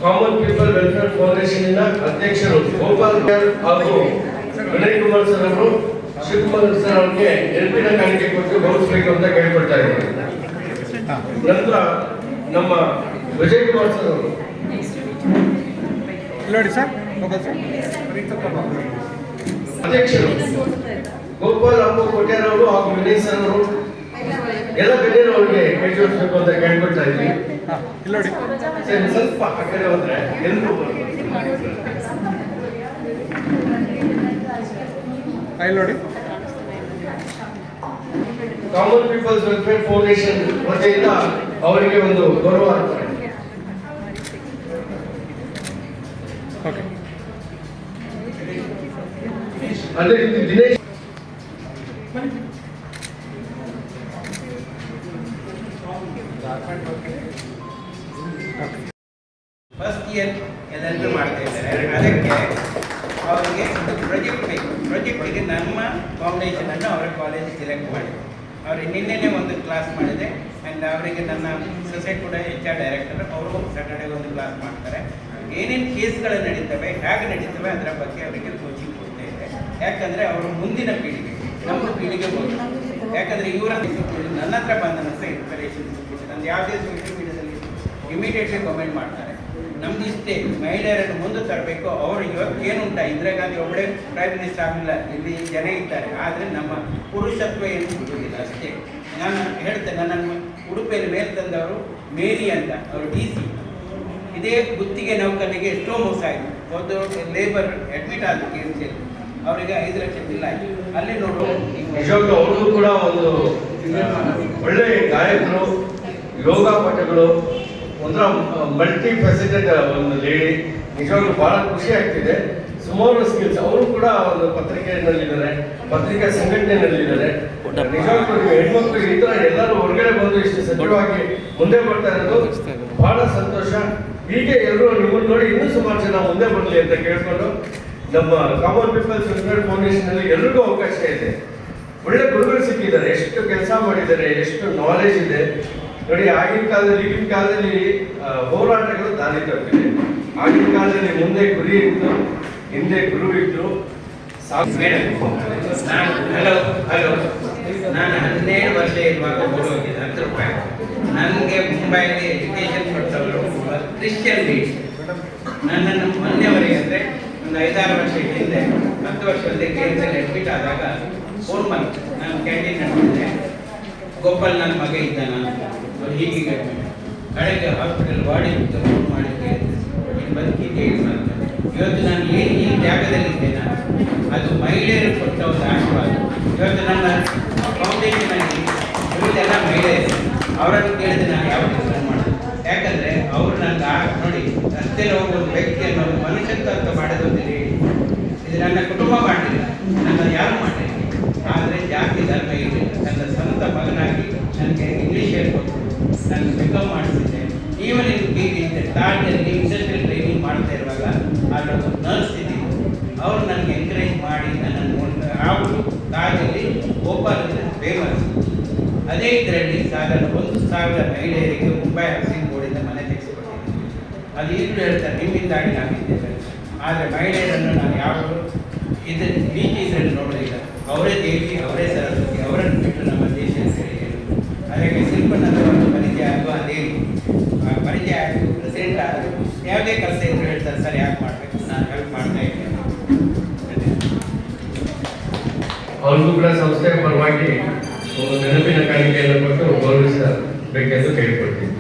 Common people welfare foundation ಅಧ್ಯಕ್ಷರು ಗೋಪಾಲ್ ಹಾಗೂ ವಿನಯ್ ಕುಮಾರ್ ಸರ್ ಅವರು ಶಿವಕುಮಾರ್ ಸರ್ ಅವರಿಗೆ ನೆನಪಿನ ಕಾಣಿಕೆ ಕೊಟ್ಟು ಗೌರವಿಸಬೇಕು ಅಂತ ಕೇಳ್ಕೊಳ್ತಾ ಇದ್ದಾರೆ. ನಂತರ ನಮ್ಮ ವಿಜಯ್ ಕುಮಾರ್ ಸರ್ ಅವರು ನೋಡಿ ಸರ್, ಗೋಪಾಲ್ ಸರ್ ಅಧ್ಯಕ್ಷರು ಗೋಪಾಲ್ ಅಪ್ಪು ಕೊಟ್ಯಾರ್ ಅವರು ಹಾಗೂ ವಿನಯ್ ಸರ್ ಅವರು ಎಲ್ಲ ಗಣ್ಯರು ಅವರಿಗೆ ಕೈ ಜೋಡಿಸಬೇಕು ಅಂತ ಕೇಳ್ಕೊಳ್ತಾ ಇದ್ವಿ. ಇಲ್ಲಿ ನೋಡಿ ಸ್ವಲ್ಪ ಆ ಕಡೆ ಹೋದ್ರೆ ಎಲ್ಲರೂ ಇಲ್ಲಿ ನೋಡಿ. ಕಾಮನ್ ಪೀಪಲ್ಸ್ ವೆಲ್ಫೇರ್ ಫೌಂಡೇಶನ್ ವತಿಯಿಂದ ಅವರಿಗೆ ಒಂದು ಗೌರವ ಆಗ್ತಾರೆ. ಓಕೆ. ಅದೇ ರೀತಿ ದಿನೇಶ್ ಫಸ್ಟ್ ಇಯರ್ ಎಲ್ಲರೂ ಮಾಡ್ತಾ ಇದ್ದಾರೆ. ಅದಕ್ಕೆ ಅವರಿಗೆ ಒಂದು ಪ್ರಾಜೆಕ್ಟ್ ಬೇಕು. ಪ್ರಾಜೆಕ್ಟಿಗೆ ನಮ್ಮ ಫೌಂಡೇಶನನ್ನು ಅವರ ಕಾಲೇಜ್ ಸೆಲೆಕ್ಟ್ ಮಾಡಿದೆ. ಅವರು ನಿನ್ನೆನೇ ಒಂದು ಕ್ಲಾಸ್ ಮಾಡಿದೆ. ಆ್ಯಂಡ್ ಅವರಿಗೆ ನನ್ನ ಸೊಸೈಟಿ ಕೂಡ HR ಡೈರೆಕ್ಟರ್, ಅವರು ಸ್ಯಾಟರ್ಡೇ ಒಂದು ಕ್ಲಾಸ್ ಮಾಡ್ತಾರೆ. ಏನೇನು ಕೇಸ್ಗಳು ನಡೀತವೆ, ಹೇಗೆ ನಡೀತವೆ ಅದರ ಬಗ್ಗೆ ಅವರಿಗೆ ಕೋಚಿಂಗ್ ಕೊಡ್ತಾ ಇದೆ. ಯಾಕಂದರೆ ಅವರು ಮುಂದಿನ ಪೀಳಿಗೆ, ನಮ್ಮ ಪೀಳಿಗೆ ಬೋದು. ಯಾಕಂದರೆ ಇವರ ನನ್ನ ಹತ್ರ ಬಂದ ನಂತರ ಇನ್ಸ್ಪಿರೇಷನ್ ಸಿಕ್ಕಿದೆ. ನಂದು ಯಾವುದೇ ಸೋಷಿಯಲ್ ಮೀಡಿಯಾದಲ್ಲಿ ಇಮಿಡಿಯೇಟ್ಲಿ ಕಮೆಂಟ್ ಮಾಡ್ತಾರೆ, ನಮ್ದು ಇಷ್ಟೇ ಮಹಿಳೆಯರನ್ನು ಮುಂದೆ ತರಬೇಕು. ಅವರು ಇವತ್ತು ಏನುಂಟ, ಇಂದಿರಾ ಗಾಂಧಿ ಒಬ್ಬಳೇ ಪ್ರೈಮ್ ಮಿನಿಸ್ಟರ್ ಆಗಲಿಲ್ಲ, ಇಲ್ಲಿ ಜನ ಇದ್ದಾರೆ. ಆದರೆ ನಮ್ಮ ಪುರುಷತ್ವ ಏನು ಬಿಡುವುದಿಲ್ಲ ಅಷ್ಟೇ. ನಾನು ಹೇಳ್ತೇನೆ, ನನ್ನನ್ನು ಉಡುಪಿಯಲ್ಲಿ ಮೇಲೆ ತಂದವರು ಮೇರಿ ಅಂತ, ಅವರು DC. ಇದೇ ಗುತ್ತಿಗೆ ನೌಕರನಿಗೆ ಎಷ್ಟೋ ಮೋಸ ಆಯಿತು. ಒಂದು ಲೇಬರ್ ಅಡ್ಮಿಟ್ ಆದ KMC ಅವರಿಗೆ 5 ಲಕ್ಷ ಬಿಲ್ ಆಯಿತು. ಅಲ್ಲಿ ನೋಡು, ನಿಜವಾಗ್ಲೂ ಅವರು ಕೂಡ ಒಂದು ಒಳ್ಳೆ ಗಾಯಕರು, ಯೋಗ ಪಟುಗಳು, ಒಂಥರ ಮಲ್ಟಿ ಫೆಸಿಟೆಡ್ ಒಂದು ಲೇಡಿ. ನಿಜವಾಗ್ಲೂ ಬಹಳ ಖುಷಿ ಆಗ್ತಿದೆ. ಸುಮಾರು ಸ್ಕಿಲ್ಸ್. ಅವರು ಕೂಡ ಒಂದು ಪತ್ರಿಕೆಯಲ್ಲಿದ್ದಾರೆ, ಪತ್ರಿಕಾ ಸಂಘಟನೆಯಲ್ಲಿದ್ದಾರೆ. ನಿಜವಾಗ್ಲೂ ನೀವು ಹೆಣ್ಮಕ್ಳು ಈ ಥರ ಎಲ್ಲರೂ ಹೊರಗಡೆ ಬಂದು ಇಷ್ಟು ಸಕ್ರಿಯವಾಗಿ ಮುಂದೆ ಬರ್ತಾ ಇರೋದು ಬಹಳ ಸಂತೋಷ. ಹೀಗೆ ಎಲ್ಲರೂ ನಿಮ್ಮನ್ನು ನೋಡಿ ಇನ್ನೂ ಸುಮಾರು ಜನ ಮುಂದೆ ಬರಲಿ ಅಂತ ಕೇಳ್ಕೊಂಡು, ನಮ್ಮ ಕಾಮನ್ ಪೀಪಲ್ಸ್ ವೆಲ್ಫೇರ್ ಫೌಂಡೇಶನ್ ಅಲ್ಲಿ ಎಲ್ರಿಗೂ ಅವಕಾಶ ಇದೆ. ಒಳ್ಳೆ ಗುರುಗಳು ಸಿಕ್ಕಿದ್ದಾರೆ, ಎಷ್ಟು ಕೆಲಸ ಮಾಡಿದ್ದಾರೆ, ಎಷ್ಟು ನಾಲೆಜ್ ಇದೆ ನೋಡಿ. ಆಗಿನ ಕಾಲದಲ್ಲಿ, ಈಗಿನ ಕಾಲದಲ್ಲಿ ಹೋರಾಟಗಳು ದಾರಿ ತಪ್ಪಿದೆ. ಆಗಿನ ಕಾಲದಲ್ಲಿ ಮುಂದೆ ಗುರಿ ಇತ್ತು, ಹಿಂದೆ ಗುರು ಇತ್ತು. ಹಲೋ, ನಾನು 17 ವರ್ಷ ಇರುವಾಗ ಹೋಗಿದ್ದೆ 10 ರೂಪಾಯಿ. ನನಗೆ ಮುಂಬೈಲಿ ಎಜುಕೇಷನ್ ಕೊಟ್ಟವರು ಕ್ರಿಶ್ಚಿಯನ್ ಲೀಡ್ಸ್. ನನ್ನನ್ನು ಮೊನ್ನೆವರೆಗೆ ಅಂದರೆ ಒಂದು 5-6 ವರ್ಷ ಹಿಂದೆ, 10 ವರ್ಷದಲ್ಲಿ ಕೇಂದ್ರದಲ್ಲಿ ಅಡ್ಮಿಟ್ ಆದಾಗ ಫೋನ್ ಬಂತು. ನಾನು ಕ್ಯಾಂಟೀನ್ ನಡೆಸಿದ್ದೆ, ಗೋಪಾಲ್ ನನ್ನ ಮಗ ಇದ್ದಾನ, ಅವ್ರು ಹೀಗೆ ಕಡೆಗೆ ಹಾಸ್ಪಿಟಲ್ ಬಾಡಿ ಫೋನ್ ಮಾಡಿದ್ದೆ, ನೀನು ಬದುಕಿದ್ದೆ ಏನು ಮಾಡ್ತಾರೆ. ಇವತ್ತು ನಾನು ಏನು ಈ ಜಾಗದಲ್ಲಿದ್ದೇನೆ, ಅದು ಮಹಿಳೆಯರು ಕೊಟ್ಟ ಒಂದು ಆಶೀರ್ವಾದ. ಇವತ್ತು ನನ್ನ ಫೌಂಡೇಶನಲ್ಲಿ ಇವತ್ತೆಲ್ಲ ಮಹಿಳೆಯರು. ಅವರನ್ನು ಕೇಳಿದ್ರೆ ನಾನು ಯಾವ ಕೆಲಸ ಮಾಡೋದು. ಯಾಕಂದರೆ ಅವರು ನನ್ನ ನೋಡಿ, ರಸ್ತೆಯಲ್ಲಿ ಹೋಗುವ ಒಂದು ವ್ಯಕ್ತಿಯನ್ನು ಒಂದು ಮನುಷ್ಯತ್ವ ಅಂತ ಮಾಡೋದೊಂದಿದೆ. ಇದು ನನ್ನ ಕುಟುಂಬ ಮಾಡಲಿಲ್ಲ, ನನ್ನ ಯಾರು ಮಾಡಲಿಲ್ಲ. ಆದರೆ ಜಾತಿ ಧರ್ಮ ಇರಲಿಲ್ಲ. ನನ್ನ ಸ್ವಂತ ಮಗನಾಗಿ ನನಗೆ ಇಂಗ್ಲೀಷ್ ಹೇಳ್ಕೊಟ್ಟು ನಾನು ಬಿಕಾಮ್ ಮಾಡಿಸಿದ್ದೆ. ಈವನ್ ಇನ್ ತಾಳಿಯಲ್ಲಿ ಇಂಡಸ್ಟ್ರಿಯಲ್ ಟ್ರೈನಿಂಗ್ ಮಾಡ್ತಾ ಇರುವಾಗ ಅಲ್ಲೊಂದು ನರ್ಸ್ ಇದ್ದೀನಿ, ಅವರು ನನಗೆ ಎಂಕರೇಜ್ ಮಾಡಿ ನನ್ನನ್ನು ಅವರು ತಾಳಿಯಲ್ಲಿ ಗೋಪಾಲ್ ಫೇಮಸ್. ಅದೇ ಇದರಲ್ಲಿ ಸಾಧಾರಣ 1,000 ಮಹಿಳೆಯರಿಗೆ ಮುಂಬೈ ಹೌಸಿಂಗ್ ಬೋರ್ಡಿಂದ ಮನೆ ತೆಗೆಸಿಕೊಟ್ಟಿದ್ದೀನಿ. ಅದು ಈಗಲೂ ಹೇಳ್ತಾರೆ, ನಿಮ್ಮಿಂದಾಗಿ ನಾನಿದ್ದೇನೆ. ಆದರೆ ಮಹಿಳೆಯರನ್ನು ನಾನು ಯಾವಾಗಲೂ ನೀತಿ ಇದರಲ್ಲಿ ನೋಡೋದಿಲ್ಲ. ಅವರೇ ದೇವಿ, ಅವರೇ ಸರಸ್ವತಿ, ಅವರನ್ನು ಬಿಟ್ಟು ನಮ್ಮ ದೇಶ ಹೇಳಿದರು. ಹಾಗಾಗಿ ಶಿಲ್ಪನಂತ ಒಂದು ಪರಿಚಯ ಆಗುವ ದೇವಿ, ಪರಿಚಯ ಆಯಿತು, ಪ್ರೆಸಿಡೆಂಟ್ ಆದರು. ಯಾವುದೇ ಕೆಲಸ ಇದ್ರು ಹೇಳ್ತಾರೆ, ಸರ್ ಯಾಕೆ ಮಾಡಬೇಕು, ನಾನು ಹೆಲ್ಪ್ ಮಾಡ್ತಾ ಇದ್ದೇನೆ. ಅವ್ರಿಗೂ ಕೂಡ ಸಂಸ್ಥೆಯ ಪರವಾಗಿ ಒಂದು ನೆನಪಿನ ಕಾಣಿಕೆಯನ್ನು ಕೊಟ್ಟು ಗೌರವಿಸಬೇಕೆಂದು ಕೇಳಿಕೊಳ್ತೀನಿ.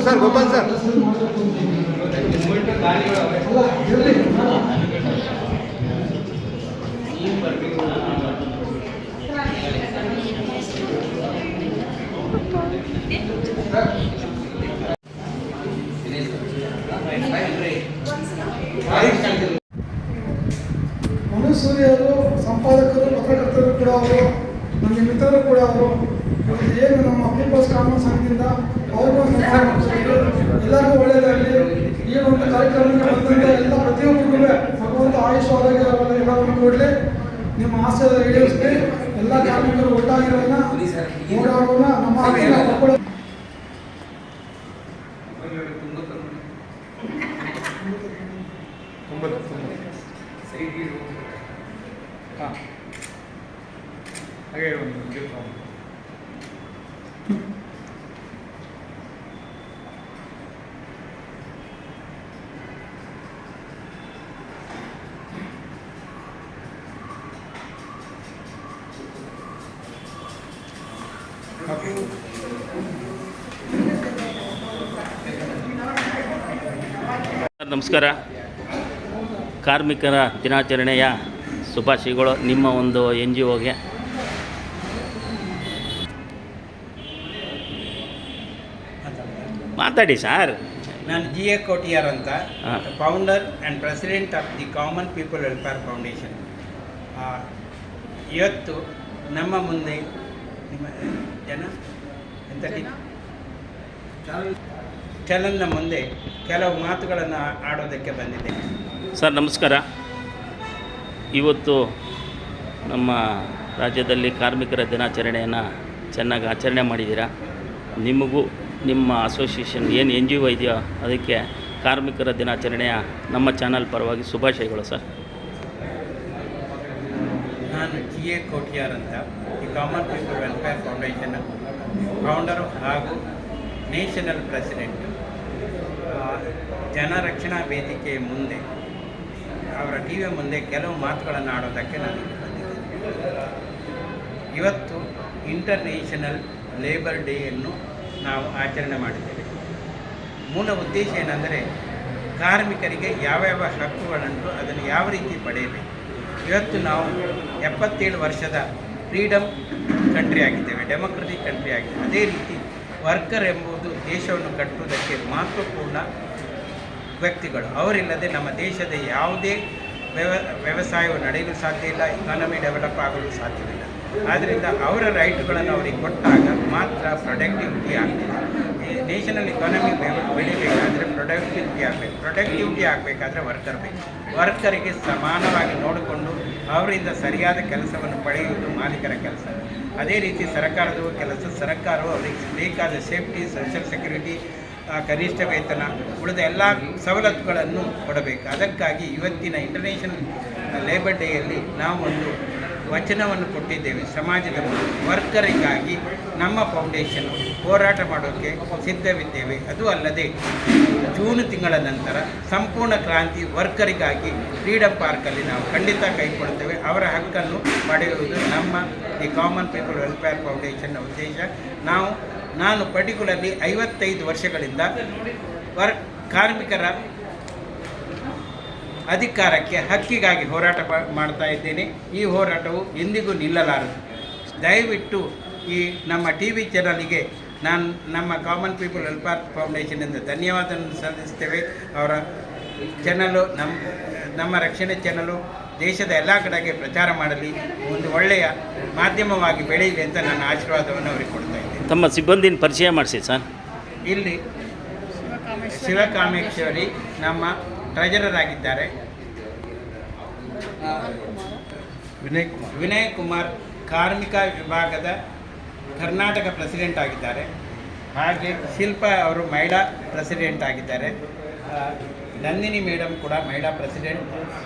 ಸರ್ ಗೋಪಾಲ್ ಸರ್, ಮನೋಜ್ ಸೂರ್ಯ ಅವರು ಸಂಪಾದಕರು, ಪತ್ರಕರ್ತರು ಕೂಡ ಅವರು, ನನ್ನ ಮಿತ್ರರು ಕೂಡ ಅವರು. ಏನು ನಮ್ಮ ಪೀಪಲ್ಸ್ ಕಾಮನ್ ಸಂಘದಿಂದ ಅವ್ರಿಗೂ ಎಲ್ಲರಿಗೂ ಒಳ್ಳೆಯದಾಗಲಿ. ಈ ಒಂದು ಕಾರ್ಯಕ್ರಮಕ್ಕೆ ಬಂದಂಥ ಎಲ್ಲ ಪ್ರತಿಯೊಬ್ಬರಿಗೂ ಭಗವಂತ ಆಯುಷ್ ಆರೋಗ್ಯ ಎಲ್ಲವನ್ನು ಕೊಡಲಿ. ನಿಮ್ಮ ಆಸೆ ಈಡೇರಿಸಲಿ. ಎಲ್ಲ ಕಾರ್ಮಿಕರು ಒಟ್ಟಾಗಿರೋಣ, ಓಡಾಡೋಣ, ನಮ್ಮ ಆಸೆ ಮಕ್ಕಳು. ಹಾಗೆ ಒಂದು ಸರ್ ನಮಸ್ಕಾರ. ಕಾರ್ಮಿಕರ ದಿನಾಚರಣೆಯ ಶುಭಾಶಯಗಳು ನಿಮ್ಮ ಒಂದು NGOಗೆ. ಮಾತಾಡಿ ಸರ್. ನಾನು GA ಕೋಟಿಯಾರ್ ಅಂತ, founder and president of the common people welfare foundation. ಇವತ್ತು ನಮ್ಮ ಮುಂದೆ ನಿಮ್ಮ ಜನ ಎಂತ ಚಾನಲ್ನ ಮುಂದೆ ಕೆಲವು ಮಾತುಗಳನ್ನು ಆಡೋದಕ್ಕೆ ಬಂದಿದೆ. ಸರ್ ನಮಸ್ಕಾರ. ಇವತ್ತು ನಮ್ಮ ರಾಜ್ಯದಲ್ಲಿ ಕಾರ್ಮಿಕರ ದಿನಾಚರಣೆಯನ್ನು ಚೆನ್ನಾಗಿ ಆಚರಣೆ ಮಾಡಿದ್ದೀರಾ. ನಿಮಗೂ ನಿಮ್ಮ ಅಸೋಸಿಯೇಷನ್ ಏನು NGO ಇದೆಯೋ ಅದಕ್ಕೆ ಕಾರ್ಮಿಕರ ದಿನಾಚರಣೆಯ ನಮ್ಮ ಚಾನಲ್ ಪರವಾಗಿ ಶುಭಾಶಯಗಳು ಸರ್. ನಾನು GA ಕೋಟಿಯಾರ್ ಅಂತ, the common people welfare foundation founder ಹಾಗೂ ನೇಷನಲ್ ಪ್ರೆಸಿಡೆಂಟ್. ಜನ ರಕ್ಷಣಾ ವೇದಿಕೆಯ ಮುಂದೆ ಅವರ TV ಮುಂದೆ ಕೆಲವು ಮಾತುಗಳನ್ನು ಆಡೋದಕ್ಕೆ ನಾನು ಬಂದಿದ್ದೇನೆ. ಇವತ್ತು ಇಂಟರ್ನ್ಯಾಷನಲ್ ಲೇಬರ್ ಡೇಯನ್ನು ನಾವು ಆಚರಣೆ ಮಾಡಿದ್ದೇವೆ. ಮೂಲ ಉದ್ದೇಶ ಏನೆಂದರೆ ಕಾರ್ಮಿಕರಿಗೆ ಯಾವ್ಯಾವ ಹಕ್ಕುಗಳುಂಟು ಅದನ್ನು ಯಾವ ರೀತಿ ಪಡೆಯಬೇಕು. ಇವತ್ತು ನಾವು 77 ವರ್ಷದ ಫ್ರೀಡಮ್ ಕಂಟ್ರಿ ಆಗಿದ್ದೇವೆ, ಡೆಮೊಕ್ರಟಿಕ್ ಕಂಟ್ರಿ ಆಗಿದೆ. ಅದೇ ರೀತಿ ವರ್ಕರ್ ಎಂಬುದು ದೇಶವನ್ನು ಕಟ್ಟುವುದಕ್ಕೆ ಮಹತ್ವಪೂರ್ಣ ವ್ಯಕ್ತಿಗಳು. ಅವರಿಲ್ಲದೆ ನಮ್ಮ ದೇಶದ ಯಾವುದೇ ವ್ಯವಸಾಯವು ನಡೆಯಲು ಸಾಧ್ಯ ಇಲ್ಲ, ಇಕಾನಮಿ ಡೆವಲಪ್ ಆಗಲು ಸಾಧ್ಯವಿಲ್ಲ. ಆದ್ದರಿಂದ ಅವರ ರೈಟ್ಗಳನ್ನು ಅವರಿಗೆ ಕೊಟ್ಟಾಗ ಮಾತ್ರ ಪ್ರೊಡಕ್ಟಿವಿಟಿ ಆಗ್ತದೆ. ನೇಷನಲ್ ಇಕಾನಮಿ ಬೆಳಿಬೇಕಾದ್ರೆ ಪ್ರೊಡಕ್ಟಿವಿಟಿ ಆಗಬೇಕು. ಪ್ರೊಡಕ್ಟಿವಿಟಿ ಆಗಬೇಕಾದ್ರೆ ವರ್ಕರ್ ಬೇಕು. ವರ್ಕರಿಗೆ ಸಮಾನವಾಗಿ ನೋಡಿಕೊಂಡು ಅವರಿಂದ ಸರಿಯಾದ ಕೆಲಸವನ್ನು ಪಡೆಯುವುದು ಮಾಲೀಕರ ಕೆಲಸ. ಅದೇ ರೀತಿ ಸರ್ಕಾರದ ಕೆಲಸ. ಸರ್ಕಾರವು ಅವರಿಗೆ ಬೇಕಾದ ಸೇಫ್ಟಿ, ಸೋಷಿಯಲ್ ಸೆಕ್ಯೂರಿಟಿ, ಕನಿಷ್ಠ ವೇತನ, ಉಳಿದ ಎಲ್ಲ ಸವಲತ್ತುಗಳನ್ನು ಕೊಡಬೇಕು. ಅದಕ್ಕಾಗಿ ಇವತ್ತಿನ ಇಂಟರ್ನ್ಯಾಷನಲ್ ಲೇಬರ್ ಡೇಯಲ್ಲಿ ನಾವು ಒಂದು ವಚನವನ್ನು ಕೊಟ್ಟಿದ್ದೇವೆ. ಸಮಾಜದ ವರ್ಕರಿಗಾಗಿ ನಮ್ಮ ಫೌಂಡೇಶನ್ ಹೋರಾಟ ಮಾಡೋಕ್ಕೆ ಸಿದ್ಧವಿದ್ದೇವೆ. ಅದು ಅಲ್ಲದೆ ಜೂನ್ ತಿಂಗಳ ನಂತರ ಸಂಪೂರ್ಣ ಕ್ರಾಂತಿ ವರ್ಕರಿಗಾಗಿ ಫ್ರೀಡಮ್ ಪಾರ್ಕಲ್ಲಿ ನಾವು ಖಂಡಿತ ಕೈಗೊಳ್ಳುತ್ತೇವೆ. ಅವರ ಹಕ್ಕನ್ನು ಪಡೆಯುವುದು ನಮ್ಮ ದಿ ಕಾಮನ್ ಪೀಪಲ್ ವೆಲ್ಫೇರ್ ಫೌಂಡೇಶನ್ನ ಉದ್ದೇಶ. ನಾನು ಪರ್ಟಿಕ್ಯುಲರ್ಲಿ 55 ವರ್ಷಗಳಿಂದ ಕಾರ್ಮಿಕರ ಅಧಿಕಾರಕ್ಕೆ ಹಕ್ಕಿಗಾಗಿ ಹೋರಾಟ ಮಾಡ್ತಾ ಇದ್ದೇನೆ. ಈ ಹೋರಾಟವು ಎಂದಿಗೂ ನಿಲ್ಲಲಾರದು. ದಯವಿಟ್ಟು ಈ ನಮ್ಮ TV ಚಾನಲಿಗೆ ನಾನು ನಮ್ಮ ಕಾಮನ್ ಪೀಪಲ್ ವೆಲ್ಫೇರ್ ಫೌಂಡೇಶನ್ನಿಂದ ಧನ್ಯವಾದವನ್ನು ಸಲ್ಲಿಸ್ತೇವೆ. ಅವರ ಚಾನಲು ನಮ್ಮ ರಕ್ಷಣೆ ಚಾನಲು ದೇಶದ ಎಲ್ಲ ಕಡೆಗೆ ಪ್ರಚಾರ ಮಾಡಲಿ, ಒಂದು ಒಳ್ಳೆಯ ಮಾಧ್ಯಮವಾಗಿ ಬೆಳೆಯಲಿ ಅಂತ ನನ್ನ ಆಶೀರ್ವಾದವನ್ನು ಅವರಿಗೆ ಕೊಡ್ತಾ ಇದ್ದೇನೆ. ತಮ್ಮ ಸಿಬ್ಬಂದಿನ ಪರಿಚಯ ಮಾಡಿಸಿ ಸರ್. ಇಲ್ಲಿ ಶಿವಕಾಮೇಶ್ವರಿ ನಮ್ಮ ಟ್ರೆಜರರ್ ಆಗಿದ್ದಾರೆ. ವಿನಯ್ ಕುಮಾರ್ ಕಾರ್ಮಿಕ ವಿಭಾಗದ ಕರ್ನಾಟಕ ಪ್ರೆಸಿಡೆಂಟ್ ಆಗಿದ್ದಾರೆ. ಹಾಗೆ ಶಿಲ್ಪಾ ಅವರು ಮಹಿಳಾ ಪ್ರೆಸಿಡೆಂಟ್ ಆಗಿದ್ದಾರೆ. ನಂದಿನಿ ಮೇಡಮ್ ಕೂಡ ಮಹಿಳಾ ಪ್ರೆಸಿಡೆಂಟ್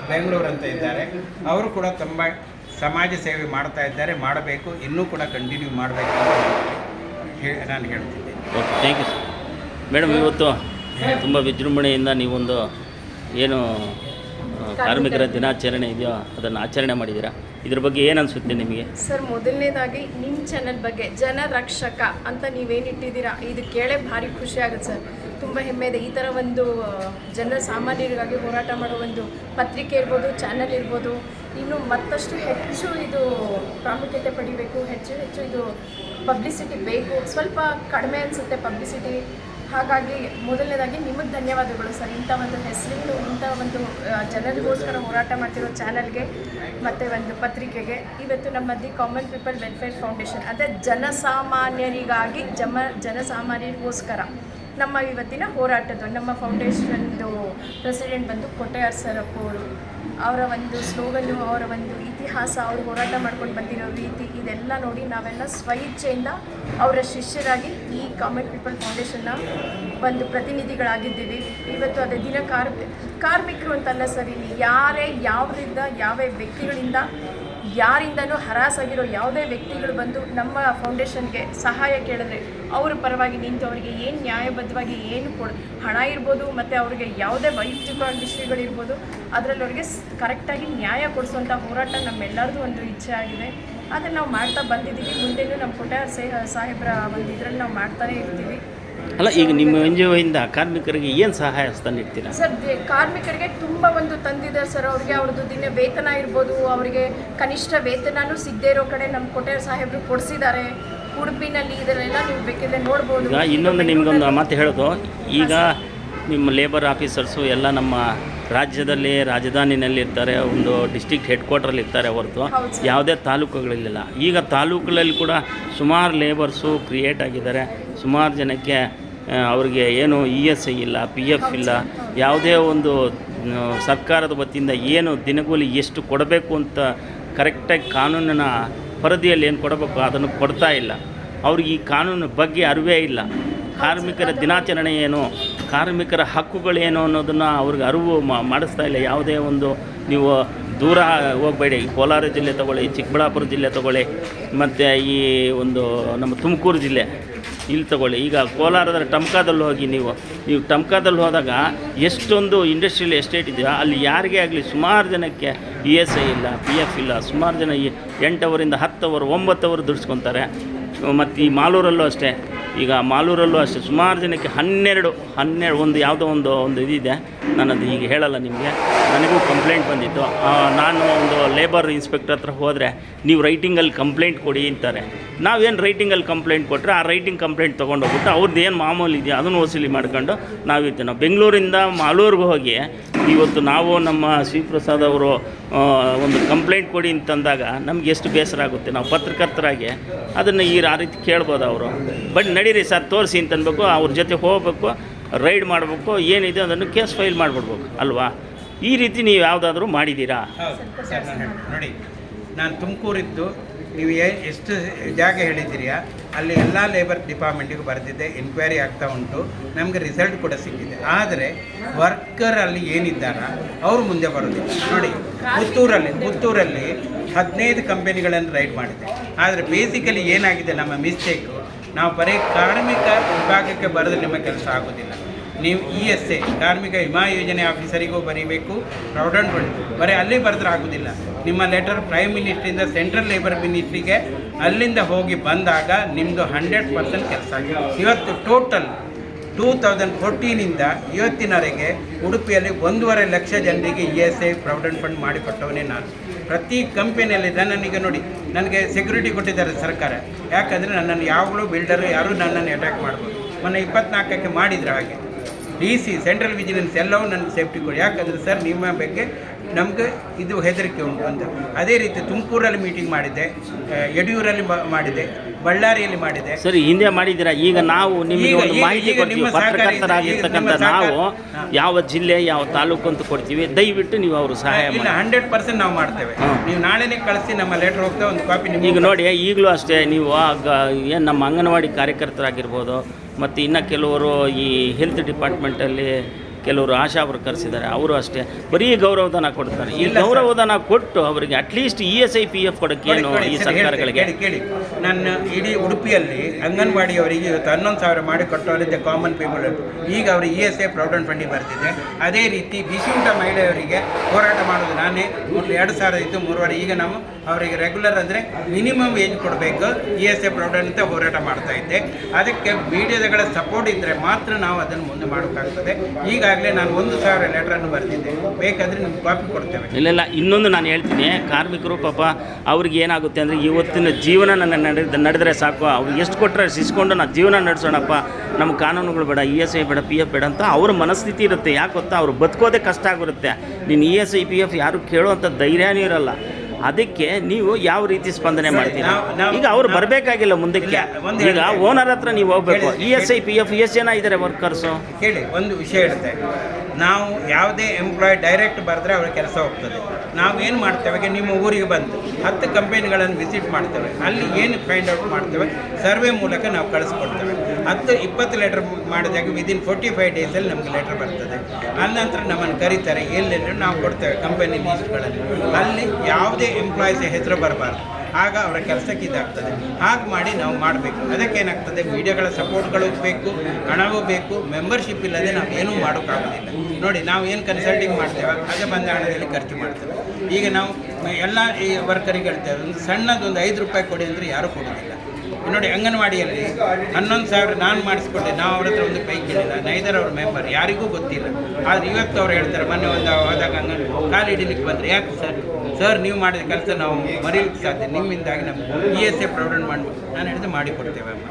ಬೆಂಗಳೂರು ಅಂತ ಇದ್ದಾರೆ. ಅವರು ಕೂಡ ತುಂಬ ಸಮಾಜ ಸೇವೆ ಮಾಡ್ತಾ ಇದ್ದಾರೆ. ಮಾಡಬೇಕು, ಇನ್ನೂ ಕೂಡ ಕಂಟಿನ್ಯೂ ಮಾಡಬೇಕು ಅಂತ ನಾನು ಹೇಳ್ತಿದ್ದೆ. Okay, thank you sir. Madam, ಇವತ್ತು ತುಂಬ ವಿಜೃಂಭಣೆಯಿಂದ ನೀವೊಂದು ಏನು ಕಾರ್ಮಿಕರ ದಿನಾಚರಣೆ ಇದೆಯೋ ಅದನ್ನು ಆಚರಣೆ ಮಾಡಿದ್ದೀರಾ. ಇದ್ರ ಬಗ್ಗೆ ಏನು ಅನಿಸುತ್ತೆ ನಿಮಗೆ? ಸರ್, ಮೊದಲನೇದಾಗಿ ನಿಮ್ಮ ಚಾನಲ್ ಬಗ್ಗೆ ಜನರಕ್ಷಕ ಅಂತ ನೀವೇನಿಟ್ಟಿದ್ದೀರಾ ಇದು ಕೇಳೇ ಭಾರಿ ಖುಷಿ ಆಗುತ್ತೆ ಸರ್. ತುಂಬ ಹೆಮ್ಮೆ ಇದೆ. ಈ ಥರ ಒಂದು ಜನಸಾಮಾನ್ಯರಿಗಾಗಿ ಹೋರಾಟ ಮಾಡೋ ಒಂದು ಪತ್ರಿಕೆ ಇರ್ಬೋದು, ಚಾನಲ್ ಇರ್ಬೋದು, ಇನ್ನು ಮತ್ತಷ್ಟು ಹೆಚ್ಚು ಇದು ಪ್ರಾಮುಖ್ಯತೆ ಪಡಿಬೇಕು. ಹೆಚ್ಚು ಇದು ಪಬ್ಲಿಸಿಟಿ ಬೇಕು. ಸ್ವಲ್ಪ ಕಡಿಮೆ ಅನಿಸುತ್ತೆ ಪಬ್ಲಿಸಿಟಿ. ಹಾಗಾಗಿ ಮೊದಲನೇದಾಗಿ ನಿಮಗೆ ಧನ್ಯವಾದಗಳು ಸರ್. ಇಂಥ ಒಂದು ಹೆಸರಿಟ್ಟು ಇಂಥ ಒಂದು ಜನರಿಗೋಸ್ಕರ ಹೋರಾಟ ಮಾಡ್ತಿರೋ ಚಾನಲ್ಗೆ ಮತ್ತು ಒಂದು ಪತ್ರಿಕೆಗೆ. ಇವತ್ತು ನಮ್ಮ the common people welfare foundation ಅದೇ ಜನಸಾಮಾನ್ಯರಿಗಾಗಿ ಜನಸಾಮಾನ್ಯರಿಗೋಸ್ಕರ ನಮ್ಮ ಇವತ್ತಿನ ಹೋರಾಟದ್ದು ನಮ್ಮ ಫೌಂಡೇಶನ್ದು ಪ್ರೆಸಿಡೆಂಟ್ ಬಂದು ಕೋಟ್ಯಾರ್ ಸರ್ ಅವರು. ಅವರ ಒಂದು ಸ್ಲೋಗನ್ನು, ಅವರ ಒಂದು ಇತಿಹಾಸ, ಅವರು ಹೋರಾಟ ಮಾಡ್ಕೊಂಡು ಬಂದಿರೋ ರೀತಿ ಇದೆಲ್ಲ ನೋಡಿ ನಾವೆಲ್ಲ ಸ್ವಇಚ್ಛೆಯಿಂದ ಅವರ ಶಿಷ್ಯರಾಗಿ ಈ ಕಾಮನ್ ಪೀಪಲ್ ಫೌಂಡೇಶನ್ನ ಒಂದು ಪ್ರತಿನಿಧಿಗಳಾಗಿದ್ದೀವಿ. ಇವತ್ತು ಅದೇ ದಿನ ಕಾರ್ಮಿಕರು ಅಂತಲ್ಲ ಸರ್, ಇಲ್ಲಿ ಯಾರೇ ಯಾವುದರಿಂದ ಯಾವ ವ್ಯಕ್ತಿಗಳಿಂದ ಯಾರಿಂದನೂ ಹರಾಸಾಗಿರೋ ಯಾವುದೇ ವ್ಯಕ್ತಿಗಳು ಬಂದು ನಮ್ಮ ಫೌಂಡೇಶನ್ಗೆ ಸಹಾಯ ಕೇಳಿದ್ರೆ ಅವ್ರ ಪರವಾಗಿ ನಿಂತು ಅವರಿಗೆ ಏನು ನ್ಯಾಯಬದ್ಧವಾಗಿ ಏನು ಹಣ ಇರ್ಬೋದು ಮತ್ತು ಅವ್ರಿಗೆ ಯಾವುದೇ ವೈಯಕ್ತಿಕ ವಿಷಯಗಳಿರ್ಬೋದು ಅದರಲ್ಲಿ ಅವ್ರಿಗೆ ಕರೆಕ್ಟಾಗಿ ನ್ಯಾಯ ಕೊಡಿಸುವಂಥ ಹೋರಾಟ ನಮ್ಮೆಲ್ಲರದು ಒಂದು ಇಚ್ಛೆ ಆಗಿದೆ. ಆದರೆ ನಾವು ಮಾಡ್ತಾ ಬಂದಿದ್ದೀವಿ. ಮುಂದೆನೂ ನಮ್ಮ ಕೊಟ್ಯಾರ ಸಾಹೇಬ್ರ ಒಂದು ಇದರಲ್ಲಿ ನಾವು ಮಾಡ್ತಾನೇ ಇರ್ತೀವಿ. ಅಲ್ಲ, ಈಗ ನಿಮ್ಮ NGO ಇಂದ ಕಾರ್ಮಿಕರಿಗೆ ಏನು ಸಹಾಯ ಹಸ್ತ ನೀಡ್ತೀರಾ? ಸರ್, ಕಾರ್ಮಿಕರಿಗೆ ತುಂಬ ಒಂದು ತಂದಿದೆ ಸರ್. ಅವ್ರಿಗೆ ಅವ್ರದ್ದು ದಿನ ವೇತನ ಇರ್ಬೋದು, ಅವರಿಗೆ ಕನಿಷ್ಠ ವೇತನನೂ ಸಿಗದೇ ಇರೋ ಕಡೆ ನಮ್ಮ ಕೊಟ್ಯಾರ ಸಾಹೇಬರು ಕೊಡಿಸಿದ್ದಾರೆ. ಉಡುಪಿನಲ್ಲಿ ಇದರೆಲ್ಲ ನೀವು ಬೇಕಿದ್ರೆ ನೋಡ್ಬೋದು. ಈಗ ಇನ್ನೊಂದು ನಿಮಗೊಂದು ಮಾತು ಹೇಳೋದು, ಈಗ ನಿಮ್ಮ ಲೇಬರ್ ಆಫೀಸರ್ಸು ಎಲ್ಲ ನಮ್ಮ ರಾಜ್ಯದಲ್ಲಿ ರಾಜಧಾನಿನಲ್ಲಿ ಇರ್ತಾರೆ, ಒಂದು ಡಿಸ್ಟ್ರಿಕ್ಟ್ ಹೆಡ್ ಕ್ವಾರ್ಟ್ರಲ್ಲಿ ಇರ್ತಾರೆ ಹೊರತು ಯಾವುದೇ ತಾಲೂಕುಗಳಿಲ್ಲ. ಈಗ ತಾಲೂಕುಗಳಲ್ಲಿ ಕೂಡ ಸುಮಾರು ಲೇಬರ್ಸು ಕ್ರಿಯೇಟ್ ಆಗಿದ್ದಾರೆ. ಸುಮಾರು ಜನಕ್ಕೆ ಅವ್ರಿಗೆ ಏನು ESI ಇಲ್ಲ, PF ಇಲ್ಲ, ಯಾವುದೇ ಒಂದು ಸರ್ಕಾರದ ವತಿಯಿಂದ ಏನು ದಿನಗೂಲಿ ಎಷ್ಟು ಕೊಡಬೇಕು ಅಂತ ಕರೆಕ್ಟಾಗಿ ಕಾನೂನಿನ ಪರಿಧಿಯಲ್ಲಿ ಏನು ಕೊಡಬೇಕು ಅದನ್ನು ಕೊಡ್ತಾ ಇಲ್ಲ. ಅವ್ರಿಗೆ ಈ ಕಾನೂನು ಬಗ್ಗೆ ಅರಿವೇ ಇಲ್ಲ. ಕಾರ್ಮಿಕರ ದಿನಾಚರಣೆ ಏನು, ಕಾರ್ಮಿಕರ ಹಕ್ಕುಗಳೇನು ಅನ್ನೋದನ್ನು ಅವ್ರಿಗೆ ಅರಿವು ಮಾಡಿಸ್ತಾ ಇಲ್ಲ. ಯಾವುದೇ ಒಂದು ನೀವು ದೂರ ಹೋಗಬೇಡಿ, ಕೋಲಾರ ಜಿಲ್ಲೆ ತಗೊಳ್ಳಿ, ಚಿಕ್ಕಬಳ್ಳಾಪುರ ಜಿಲ್ಲೆ ತಗೊಳ್ಳಿ, ಮತ್ತು ಈ ಒಂದು ನಮ್ಮ ತುಮಕೂರು ಜಿಲ್ಲೆ ಇಲ್ಲಿ ತಗೊಳ್ಳಿ. ಈಗ ಕೋಲಾರದ ಟಮ್ಕಾದಲ್ಲಿ ಹೋಗಿ ನೀವು ಟಮ್ಕಾದಲ್ಲಿ ಹೋದಾಗ ಎಷ್ಟೊಂದು ಇಂಡಸ್ಟ್ರಿಯಲ್ ಎಸ್ಟೇಟ್ ಇದೆಯೋ ಅಲ್ಲಿ ಯಾರಿಗೇ ಆಗಲಿ ಸುಮಾರು ಜನಕ್ಕೆ ESI ಇಲ್ಲ, PF ಇಲ್ಲ. ಸುಮಾರು ಜನ 8 ಅವರಿಂದ 10 ಅವರು 9 ಅವರು ದುಡಿಸ್ಕೊತಾರೆ. ಮತ್ತು ಈ ಮಾಲೂರಲ್ಲೂ ಅಷ್ಟೇ, ಈಗ ಮಾಲೂರಲ್ಲೂ ಅಷ್ಟೇ ಸುಮಾರು ಜನಕ್ಕೆ 12 ಒಂದು ಯಾವುದೋ ಒಂದು ಇದಿದೆ, ನಾನದು ಈಗ ಹೇಳಲ್ಲ ನಿಮಗೆ. ನನಗೂ ಕಂಪ್ಲೇಂಟ್ ಬಂದಿತ್ತು. ನಾನು ಒಂದು ಲೇಬರ್ ಇನ್ಸ್ಪೆಕ್ಟರ್ ಹತ್ರ ಹೋದರೆ ನೀವು ರೈಟಿಂಗಲ್ಲಿ ಕಂಪ್ಲೇಂಟ್ ಕೊಡಿ ಅಂತಾರೆ. ನಾವೇನು ರೈಟಿಂಗಲ್ಲಿ ಕಂಪ್ಲೇಂಟ್ ಕೊಟ್ಟರೆ ಆ ರೈಟಿಂಗ್ ಕಂಪ್ಲೇಂಟ್ ತೊಗೊಂಡೋಗ್ಬಿಟ್ಟು ಅವ್ರದ್ದು ಏನು ಮಾಮೂಲಿ ಇದೆಯೋ ಅದನ್ನು ವಸೂಲಿ ಮಾಡ್ಕೊಂಡು ನಾವಿರ್ತೀವಿ. ನಾವು ಬೆಂಗಳೂರಿಂದ ಮಾಲೂರಿಗೆ ಹೋಗಿ ಇವತ್ತು ನಾವು ನಮ್ಮ ಶಿವಪ್ರಸಾದ್ ಅವರು ಒಂದು ಕಂಪ್ಲೇಂಟ್ ಕೊಡಿ ಅಂತಂದಾಗ ನಮ್ಗೆ ಎಷ್ಟು ಬೇಸರ ಆಗುತ್ತೆ. ನಾವು ಪತ್ರಕರ್ತರಾಗಿ ಅದನ್ನು ಆ ರೀತಿ ಕೇಳ್ಬೋದು. ಅವರು ಬಟ್ ನಡೀರಿ ಸರ್ ತೋರಿಸಿ ಅಂತನ್ಬೇಕು, ಅವ್ರ ಜೊತೆ ಹೋಗಬೇಕು, ರೈಡ್ ಮಾಡಬೇಕು, ಏನಿದೆ ಅದನ್ನು ಕೇಸ್ ಫೈಲ್ ಮಾಡಿಬಿಡ್ಬೇಕು ಅಲ್ವಾ? ಈ ರೀತಿ ನೀವು ಯಾವುದಾದ್ರೂ ಮಾಡಿದ್ದೀರಾ? ಸರ್, ನೋಡಿ, ನಾನು ತುಮಕೂರಿದ್ದು ನೀವು ಎಷ್ಟು ಜಾಗ ಹೇಳಿದ್ದೀರಿಯಾ ಅಲ್ಲಿ ಎಲ್ಲ ಲೇಬರ್ ಡಿಪಾರ್ಟ್ಮೆಂಟಿಗೂ ಬರೆದಿದ್ದೆ, ಎನ್ಕ್ವೈರಿ ಆಗ್ತಾ ಉಂಟು, ನಮಗೆ ರಿಸಲ್ಟ್ ಕೂಡ ಸಿಕ್ಕಿದೆ. ಆದರೆ ವರ್ಕರ್ ಅಲ್ಲಿ ಏನಿದ್ದಾರ ಅವರು ಮುಂದೆ ಬರೋದಿಲ್ಲ. ನೋಡಿ, ಪುತ್ತೂರಲ್ಲಿ 15 ಕಂಪನಿಗಳನ್ನು ರೈಡ್ ಮಾಡಿದೆ. ಆದರೆ ಬೇಸಿಕಲಿ ಏನಾಗಿದೆ ನಮ್ಮ ಮಿಸ್ಟೇಕು, ನಾವು ಬರೀ ಕಾರ್ಮಿಕ ವಿಭಾಗಕ್ಕೆ ಬರೆದ್ರೆ ನಿಮ್ಮ ಕೆಲಸ ಆಗೋದಿಲ್ಲ. ನೀವು ESA ಕಾರ್ಮಿಕ ವಿಮಾ ಯೋಜನೆ ಆಫೀಸರಿಗೂ ಬರೀಬೇಕು, ಪ್ರಾವಿಡೆಂಟ್ ಫಂಡ್ ಬರೀ ಅಲ್ಲಿ ಬರೆದ್ರೆ ಆಗೋದಿಲ್ಲ. ನಿಮ್ಮ ಲೆಟರ್ ಪ್ರೈಮ್ ಮಿನಿಸ್ಟ್ರಿಂದ ಸೆಂಟ್ರಲ್ ಲೇಬರ್ ಮಿನಿಸ್ಟ್ರಿಗೆ ಅಲ್ಲಿಂದ ಹೋಗಿ ಬಂದಾಗ ನಿಮ್ಮದು 100% ಕೆಲಸ ಆಗಿದೆ. ಇವತ್ತು ಟೋಟಲ್ 2014ಇಂದ ಇವತ್ತಿನವರೆಗೆ ಉಡುಪಿಯಲ್ಲಿ 1.5 ಲಕ್ಷ ಜನರಿಗೆ ESI ಪ್ರಾವಿಡೆಂಟ್ ಫಂಡ್ ಮಾಡಿಕೊಟ್ಟವನೇ ನಾನು. ಪ್ರತಿ ಕಂಪನಿಯಲ್ಲಿ ನನಗೆ ನೋಡಿ, ನನಗೆ ಸೆಕ್ಯೂರಿಟಿ ಕೊಟ್ಟಿದ್ದಾರೆ ಸರ್ಕಾರ. ಯಾಕಂದರೆ ನನ್ನನ್ನು ಯಾವಾಗಲೂ ಬಿಲ್ಡರು ಯಾರೂ ನನ್ನನ್ನು ಅಟ್ಯಾಕ್ ಮಾಡ್ಬೋದು. ಮೊನ್ನೆ 24ಕ್ಕೆ ಮಾಡಿದ್ರು ಹಾಗೆ. DC ಸೆಂಟ್ರಲ್ ವಿಜಿಲೆನ್ಸ್ ಎಲ್ಲವೂ ನನಗೆ ಸೇಫ್ಟಿ ಕೊಡಿ. ಯಾಕಂದರೆ ಸರ್ ನಿಮ್ಮ ಬಗ್ಗೆ ನಮಗೆ ಇದು ಹೆದರಿಕೆ ಉಂಟು ಅಂತ. ಅದೇ ರೀತಿ ತುಮಕೂರಲ್ಲಿ ಮೀಟಿಂಗ್ ಮಾಡಿದ್ದೆ, ಯಡಿಯೂರಲ್ಲಿ ಮಾಡಿದೆ, ಬಳ್ಳಾರಿಯಲ್ಲಿ ಮಾಡಿದೆ. ಸರಿ, ಹಿಂದೆ ಮಾಡಿದ್ದೀರಾ. ಈಗ ನಾವು ನಿಮಗೆ ಒಂದು ಮಾಹಿತಿ ಕೊಡ್ತೀವಿ, ಪತ್ರಕರ್ತರಾಗಿರ್ತಕ್ಕಂಥ ನಾವು ಯಾವ ಜಿಲ್ಲೆ ಯಾವ ತಾಲೂಕು ಅಂತ ಕೊಡ್ತೀವಿ, ದಯವಿಟ್ಟು ನೀವು ಅವರು ಸಹಾಯ ಇಲ್ಲ 100% ನಾವು ಮಾಡ್ತೇವೆ. ನೀವು ನಾಳೆನೇ ಕಳಿಸಿ, ನಮ್ಮ ಲೆಟರ್ ಹೋಗ್ತಾ ಒಂದು ಕಾಪಿ ನಿಮಗೆ. ಈಗ ನೋಡಿ, ಈಗಲೂ ಅಷ್ಟೇ ನೀವು ಏನು ನಮ್ಮ ಅಂಗನವಾಡಿ ಕಾರ್ಯಕರ್ತರಾಗಿರ್ಬೋದು, ಮತ್ತು ಇನ್ನು ಕೆಲವರು ಈ ಹೆಲ್ತ್ ಡಿಪಾರ್ಟ್ಮೆಂಟಲ್ಲಿ ಕೆಲವರು ಆಶಾ ವರ್ಕರ್ಸ್ ಇದ್ದಾರೆ, ಅವರು ಅಷ್ಟೇ ಬರೀ ಗೌರವಧನ ಕೊಡ್ತಾರೆ. ಈ ಗೌರವಧನ ಕೊಟ್ಟು ಅವರಿಗೆ ಅಟ್ಲೀಸ್ಟ್ ESI PF ಕೊಡೋಕ್ಕೆ ಏನು ಈ ಸರ್ಕಾರಗಳಿಗೆ? ಕೇಳಿ, ನನ್ನ ಇಡೀ ಉಡುಪಿಯಲ್ಲಿ ಅಂಗನವಾಡಿಯವರಿಗೆ ಇವತ್ತು 11,000 ಮಾಡಿ ಕೊಟ್ಟವರಿದ್ದೆ ಕಾಮನ್ ಪೇಮೆಂಟ್. ಈಗ ಅವರು ESI ಪ್ರಾವಿಡೆಂಟ್ ಫಂಡಿಗೆ ಬರ್ತಿದೆ. ಅದೇ ರೀತಿ ಬಿಸಿ ಊಟ ಮಹಿಳೆಯರಿಗೆ ಹೋರಾಟ ಮಾಡೋದು ನಾನೇ. 2000 ಇತ್ತು 3 ಈಗ ನಾವು ಅವರಿಗೆ ರೆಗ್ಯುಲರ್ ಅಂದರೆ ಮಿನಿಮಮ್ ಏಜ್ ಕೊಡಬೇಕು, ESI ಪ್ರಾವಿಡೆಂಟ್ ಅಂತ ಹೋರಾಟ ಮಾಡ್ತಾ ಇದ್ದೆ. ಅದಕ್ಕೆ ಮೀಡಿಯಾಗಳ ಸಪೋರ್ಟ್ ಇದ್ದರೆ ಮಾತ್ರ ನಾವು ಅದನ್ನು ಮುಂದೆ ಮಾಡೋಕ್ಕಾಗ್ತದೆ. ಈಗಾಗಲೇ ನಾನು 1,000 ಲೆಟ್ರನ್ನು ಬರೆದಿದ್ದೆ, ಬೇಕಾದರೆ ನಿಮ್ಗೆ ಕಾಪಿ ಕೊಡ್ತೇವೆ. ಇಲ್ಲ, ಇನ್ನೊಂದು ನಾನು ಹೇಳ್ತೀನಿ, ಕಾರ್ಮಿಕರು ಪಾಪ ಅವ್ರಿಗೆ ಏನಾಗುತ್ತೆ ಅಂದರೆ ಇವತ್ತಿನ ಜೀವನ ನಡೆದರೆ ಸಾಕು, ಅವ್ರಿಗೆ ಎಷ್ಟು ಕೊಟ್ಟರೆ ಇಸ್ಕೊಂಡು ನಾವು ಜೀವನ ನಡೆಸೋಣಪ್ಪ, ನಮ್ಮ ಕಾನೂನುಗಳು ಬೇಡ, ESI ಬೇಡ, PF ಬೇಡ ಅಂತ ಅವ್ರ ಮನಸ್ಥಿತಿ ಇರುತ್ತೆ. ಯಾಕೆ ಗೊತ್ತಾ, ಅವ್ರು ಬದುಕೋದೇ ಕಷ್ಟ ಆಗಿರುತ್ತೆ. ನೀನು ESI PF ಯಾರು ಕೇಳೋವಂಥ ಧೈರ್ಯನೂ ಇರಲ್ಲ. ಅದಕ್ಕೆ ನೀವು ಯಾವ ರೀತಿ ಸ್ಪಂದನೆ ಮಾಡ್ತೀರಾ? ಈಗ ಅವ್ರು ಬರಬೇಕಾಗಿಲ್ಲ ಮುಂದಕ್ಕೆ, ಈಗ ಓನರ್ ಹತ್ರ ನೀವು ಹೋಗ್ಬೇಕು. ESI PF ಎಷ್ಟು ಜನ ಇದ್ದಾರೆ ವರ್ಕರ್ಸು? ಕೇಳಿ, ಒಂದು ವಿಷಯ ಇರುತ್ತೆ. ನಾವು ಯಾವುದೇ ಎಂಪ್ಲಾಯ್ ಡೈರೆಕ್ಟ್ ಬರೆದ್ರೆ ಅವ್ರ ಕೆಲಸ ಹೋಗ್ತದೆ. ನಾವು ಏನು ಮಾಡ್ತೇವೆ, ನಿಮ್ಮ ಊರಿಗೆ ಬಂದು 10 ಕಂಪನಿಗಳನ್ನು ವಿಸಿಟ್ ಮಾಡ್ತೇವೆ. ಅಲ್ಲಿ ಏನು ಫೈಂಡ್ ಔಟ್ ಮಾಡ್ತೇವೆ, ಸರ್ವೆ ಮೂಲಕ ನಾವು ಕಳಿಸ್ಕೊಡ್ತೇವೆ. 10-20 ಲೆಟರ್ ಮಾಡಿದಾಗ ವಿದಿನ್ 45 ಡೇಸಲ್ಲಿ ನಮಗೆ ಲೆಟರ್ ಬರ್ತದೆ. ಅನಂತರ ನಮ್ಮನ್ನು ಕರೀತಾರೆ, ಎಲ್ಲೆಲ್ಲೂ ನಾವು ಕೊಡ್ತೇವೆ ಕಂಪನಿ ಲೀಸ್ಟ್ಗಳಲ್ಲಿ. ಅಲ್ಲಿ ಯಾವುದೇ ಎಂಪ್ಲಾಯೀಸ್ ಹೆಸರು ಬರಬಾರ್ದು, ಆಗ ಅವರ ಕೆಲಸಕ್ಕೆ ಇದಾಗ್ತದೆ. ಹಾಗೆ ಮಾಡಿ ನಾವು ಮಾಡಬೇಕು. ಅದಕ್ಕೇನಾಗ್ತದೆ, ಮೀಡಿಯಾಗಳ ಸಪೋರ್ಟ್ಗಳು ಬೇಕು, ಹಣವೂ ಬೇಕು. ಮೆಂಬರ್ಶಿಪ್ ಇಲ್ಲದೆ ನಾವು ಏನೂ ಮಾಡೋಕ್ಕಾಗೋದಿಲ್ಲ. ನೋಡಿ, ನಾವು ಏನು ಕನ್ಸಲ್ಟಿಂಗ್ ಮಾಡ್ತೇವೆ ಅದೇ ಬಂದ ಹಣದಲ್ಲಿ ಖರ್ಚು ಮಾಡ್ತೇವೆ. ಈಗ ನಾವು ಎಲ್ಲ ಈ ವರ್ಕರಿಗೆ ಹೇಳ್ತೇವೆ, ಒಂದು ಸಣ್ಣದೊಂದು 5 ರೂಪಾಯಿ ಕೊಡಿ ಅಂದರೆ ಯಾರೂ ಕೊಡೋದಿಲ್ಲ. ನೋಡಿ, ಅಂಗನವಾಡಿಯಲ್ಲಿ 11,000 ನಾನು ಮಾಡಿಸ್ಕೊಟ್ಟೆ, ನಾವು ಅವ್ರ ಹತ್ರ ಒಂದು ಪೈ ಕೇಳಿಲ್ಲ, ನೈದರ್ ಅವ್ರ ಮೆಂಬರ್, ಯಾರಿಗೂ ಗೊತ್ತಿಲ್ಲ. ಆದರೆ ಇವತ್ತು ಅವ್ರು ಹೇಳ್ತಾರೆ, ಮೊನ್ನೆ ಒಂದು ಹೋದಾಗ ಕಾಲು ಹಿಡಿಲಿಕ್ಕೆ ಬಂದರೆ, ಯಾಕೆ ಸರ್ ನೀವು ಮಾಡಿದ ಕೆಲಸ ನಾವು ಮರೀಲಿಕ್ಕೆ ಸಾಧ್ಯ, ನಿಮ್ಮಿಂದಾಗಿ ನಮ್ಮ ESA ಪ್ರಾವಿಡೆಂಟ್ ಮಾಡಬೇಕು. ನಾನು ಹೇಳಿದೆ ಮಾಡಿಕೊಡ್ತೇವೆ ಅಮ್ಮ.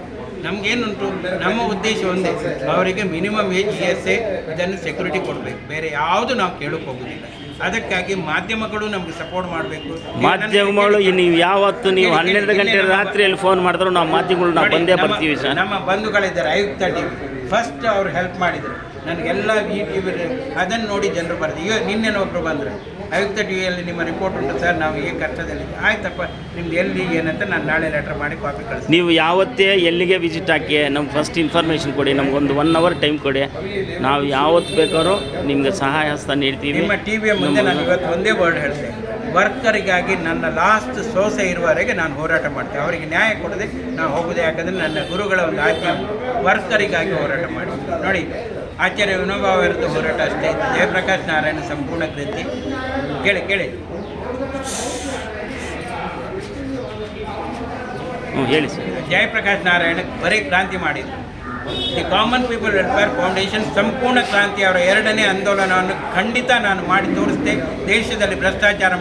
ನಮಗೇನುಂಟು, ನಮ್ಮ ಉದ್ದೇಶ ಒಂದೇ, ಅವರಿಗೆ ಮಿನಿಮಮ್ ಏಜ್ ESA ಇದನ್ನು ಸೆಕ್ಯೂರಿಟಿ ಕೊಡಬೇಕು, ಬೇರೆ ಯಾವುದು ನಾವು ಕೇಳೋಕೆ ಹೋಗೋದಿಲ್ಲ. ಅದಕ್ಕಾಗಿ ಮಾಧ್ಯಮಗಳು ನಮಗೆ ಸಪೋರ್ಟ್ ಮಾಡಬೇಕು. ಮಾಧ್ಯಮಗಳು ನೀವು ಯಾವತ್ತು ನೀವು 12 ಗಂಟೆ ರಾತ್ರಿಯಲ್ಲಿ ಫೋನ್ ಮಾಡಿದ್ರು ನಾವು ಮಾಧ್ಯಮಗಳು ನಾವು ಬಂದೇ ಬರ್ತೀವಿ ಸರ್. ನಮ್ಮ ಬಂಧುಗಳಿದ್ದಾರೆ ಆಯುಕ್ತ TV, ಫಸ್ಟ್ ಅವ್ರು ಹೆಲ್ಪ್ ಮಾಡಿದರು ನನಗೆಲ್ಲ TV ಅದನ್ನು ನೋಡಿ ಜನರು ಬರ್ತೀವಿ. ಈಗ ನಿನ್ನೆ ಒಬ್ಬರು ಬಂದರು, ಆಯುಕ್ತ TVಯಲ್ಲಿ ನಿಮ್ಮ ರಿಪೋರ್ಟ್ ಉಂಟು ಸರ್, ನಾವು ಈ ಕಷ್ಟದಲ್ಲಿ, ಆಯ್ತಪ್ಪ ನಿಮ್ದು ಎಲ್ಲಿ ಏನಂತ ನಾನು ನಾಳೆ ಲೆಟರ್ ಮಾಡಿ ಕಾಪಿ ಕಳಿಸ್ತೀನಿ. ನೀವು ಯಾವತ್ತೇ ಎಲ್ಲಿಗೆ ವಿಸಿಟ್ ಹಾಕಿ ನಮ್ಗೆ ಫಸ್ಟ್ ಇನ್ಫಾರ್ಮೇಷನ್ ಕೊಡಿ, ನಮಗೊಂದು 1 ಅವರ್ ಟೈಮ್ ಕೊಡಿ, ನಾವು ಯಾವತ್ತು ಬೇಕಾದ್ರೂ ನಿಮಗೆ ಸಹಾಯ ಹಸ್ತ ನೀಡ್ತೀವಿ. ನಿಮ್ಮ TVಯ ಮುಂದೆ ನಾನು ಇವತ್ತು ಒಂದೇ ವರ್ಡ್ ಹೇಳ್ತೇನೆ, ವರ್ಕರಿಗಾಗಿ ನನ್ನ ಲಾಸ್ಟ್ ಸೋಸೆ ಇರುವವರೆಗೆ ನಾನು ಹೋರಾಟ ಮಾಡ್ತೇನೆ. ಅವರಿಗೆ ನ್ಯಾಯ ಕೊಡದೆ ನಾವು ಹೋಗೋದು, ಯಾಕಂದರೆ ನನ್ನ ಗುರುಗಳ ಒಂದು ಆಜ್ಞೆ, ವರ್ಕರಿಗಾಗಿ ಹೋರಾಟ ಮಾಡಿ. ನೋಡಿ, ಆಚಾರ್ಯ ವಿನೋಬಾ ಅವರದ್ದು ಹೋರಾಟ ಅಷ್ಟೇ ಇತ್ತು. ಜಯಪ್ರಕಾಶ್ ನಾರಾಯಣ ಸಂಪೂರ್ಣ ಕೃತಿ ಕೇಳಿ ಹೇಳಿ ಸರ್. ಜಯಪ್ರಕಾಶ್ ನಾರಾಯಣ ಬರೀ ಕ್ರಾಂತಿ ಮಾಡಿದರು. The common people welfare foundation ಸಂಪೂರ್ಣ ಕ್ರಾಂತಿ, ಅವರ 2ನೇ ಆಂದೋಲನವನ್ನು ಖಂಡಿತ ನಾನು ಮಾಡಿ ತೋರಿಸಿದೆ. ದೇಶದಲ್ಲಿ ಭ್ರಷ್ಟಾಚಾರ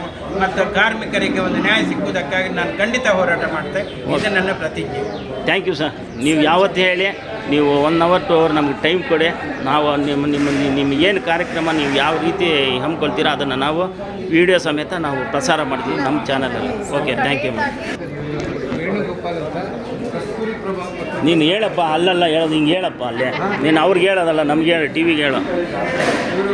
ಮತ್ತು ಕಾರ್ಮಿಕರಿಗೆ ಒಂದು ನ್ಯಾಯ ಸಿಕ್ಕುವುದಕ್ಕಾಗಿ ನಾನು ಖಂಡಿತ ಹೋರಾಟ ಮಾಡ್ತೆ. ಇದು ನನ್ನ ಪ್ರತಿಜ್ಞೆ. Thank you sir. ನೀವು ಯಾವತ್ತು ಹೇಳಿ, ನೀವು 1 ಅವರ್ 2 ಅವರ್ ನಮಗೆ ಟೈಮ್ ಕೊಡಿ, ನಾವು ನಿಮ್ಮ ಏನು ಕಾರ್ಯಕ್ರಮ ನೀವು ಯಾವ ರೀತಿ ಹಮ್ಮಿಕೊಳ್ತೀರಾ ಅದನ್ನು ನಾವು ವಿಡಿಯೋ ಸಮೇತ ನಾವು ಪ್ರಸಾರ ಮಾಡ್ತೀವಿ ನಮ್ಮ ಚಾನಲಲ್ಲಿ. Okay, thank you ma'am. Venugopal ಅಂತ ಕಸ್ತೂರಿ ಪ್ರಭಾ ನೀನು ಹೇಳಪ್ಪ, ಅಲ್ಲಲ್ಲ ಹೇಳೋದು, ಹಿಂಗೆ ಹೇಳಪ್ಪ ಅಲ್ಲೇ, ನೀನು ಅವ್ರಿಗೆ ಹೇಳೋದಲ್ಲ, ನಮ್ಗೆ ಹೇಳು, TVಗೆ ಹೇಳು. ಇವರು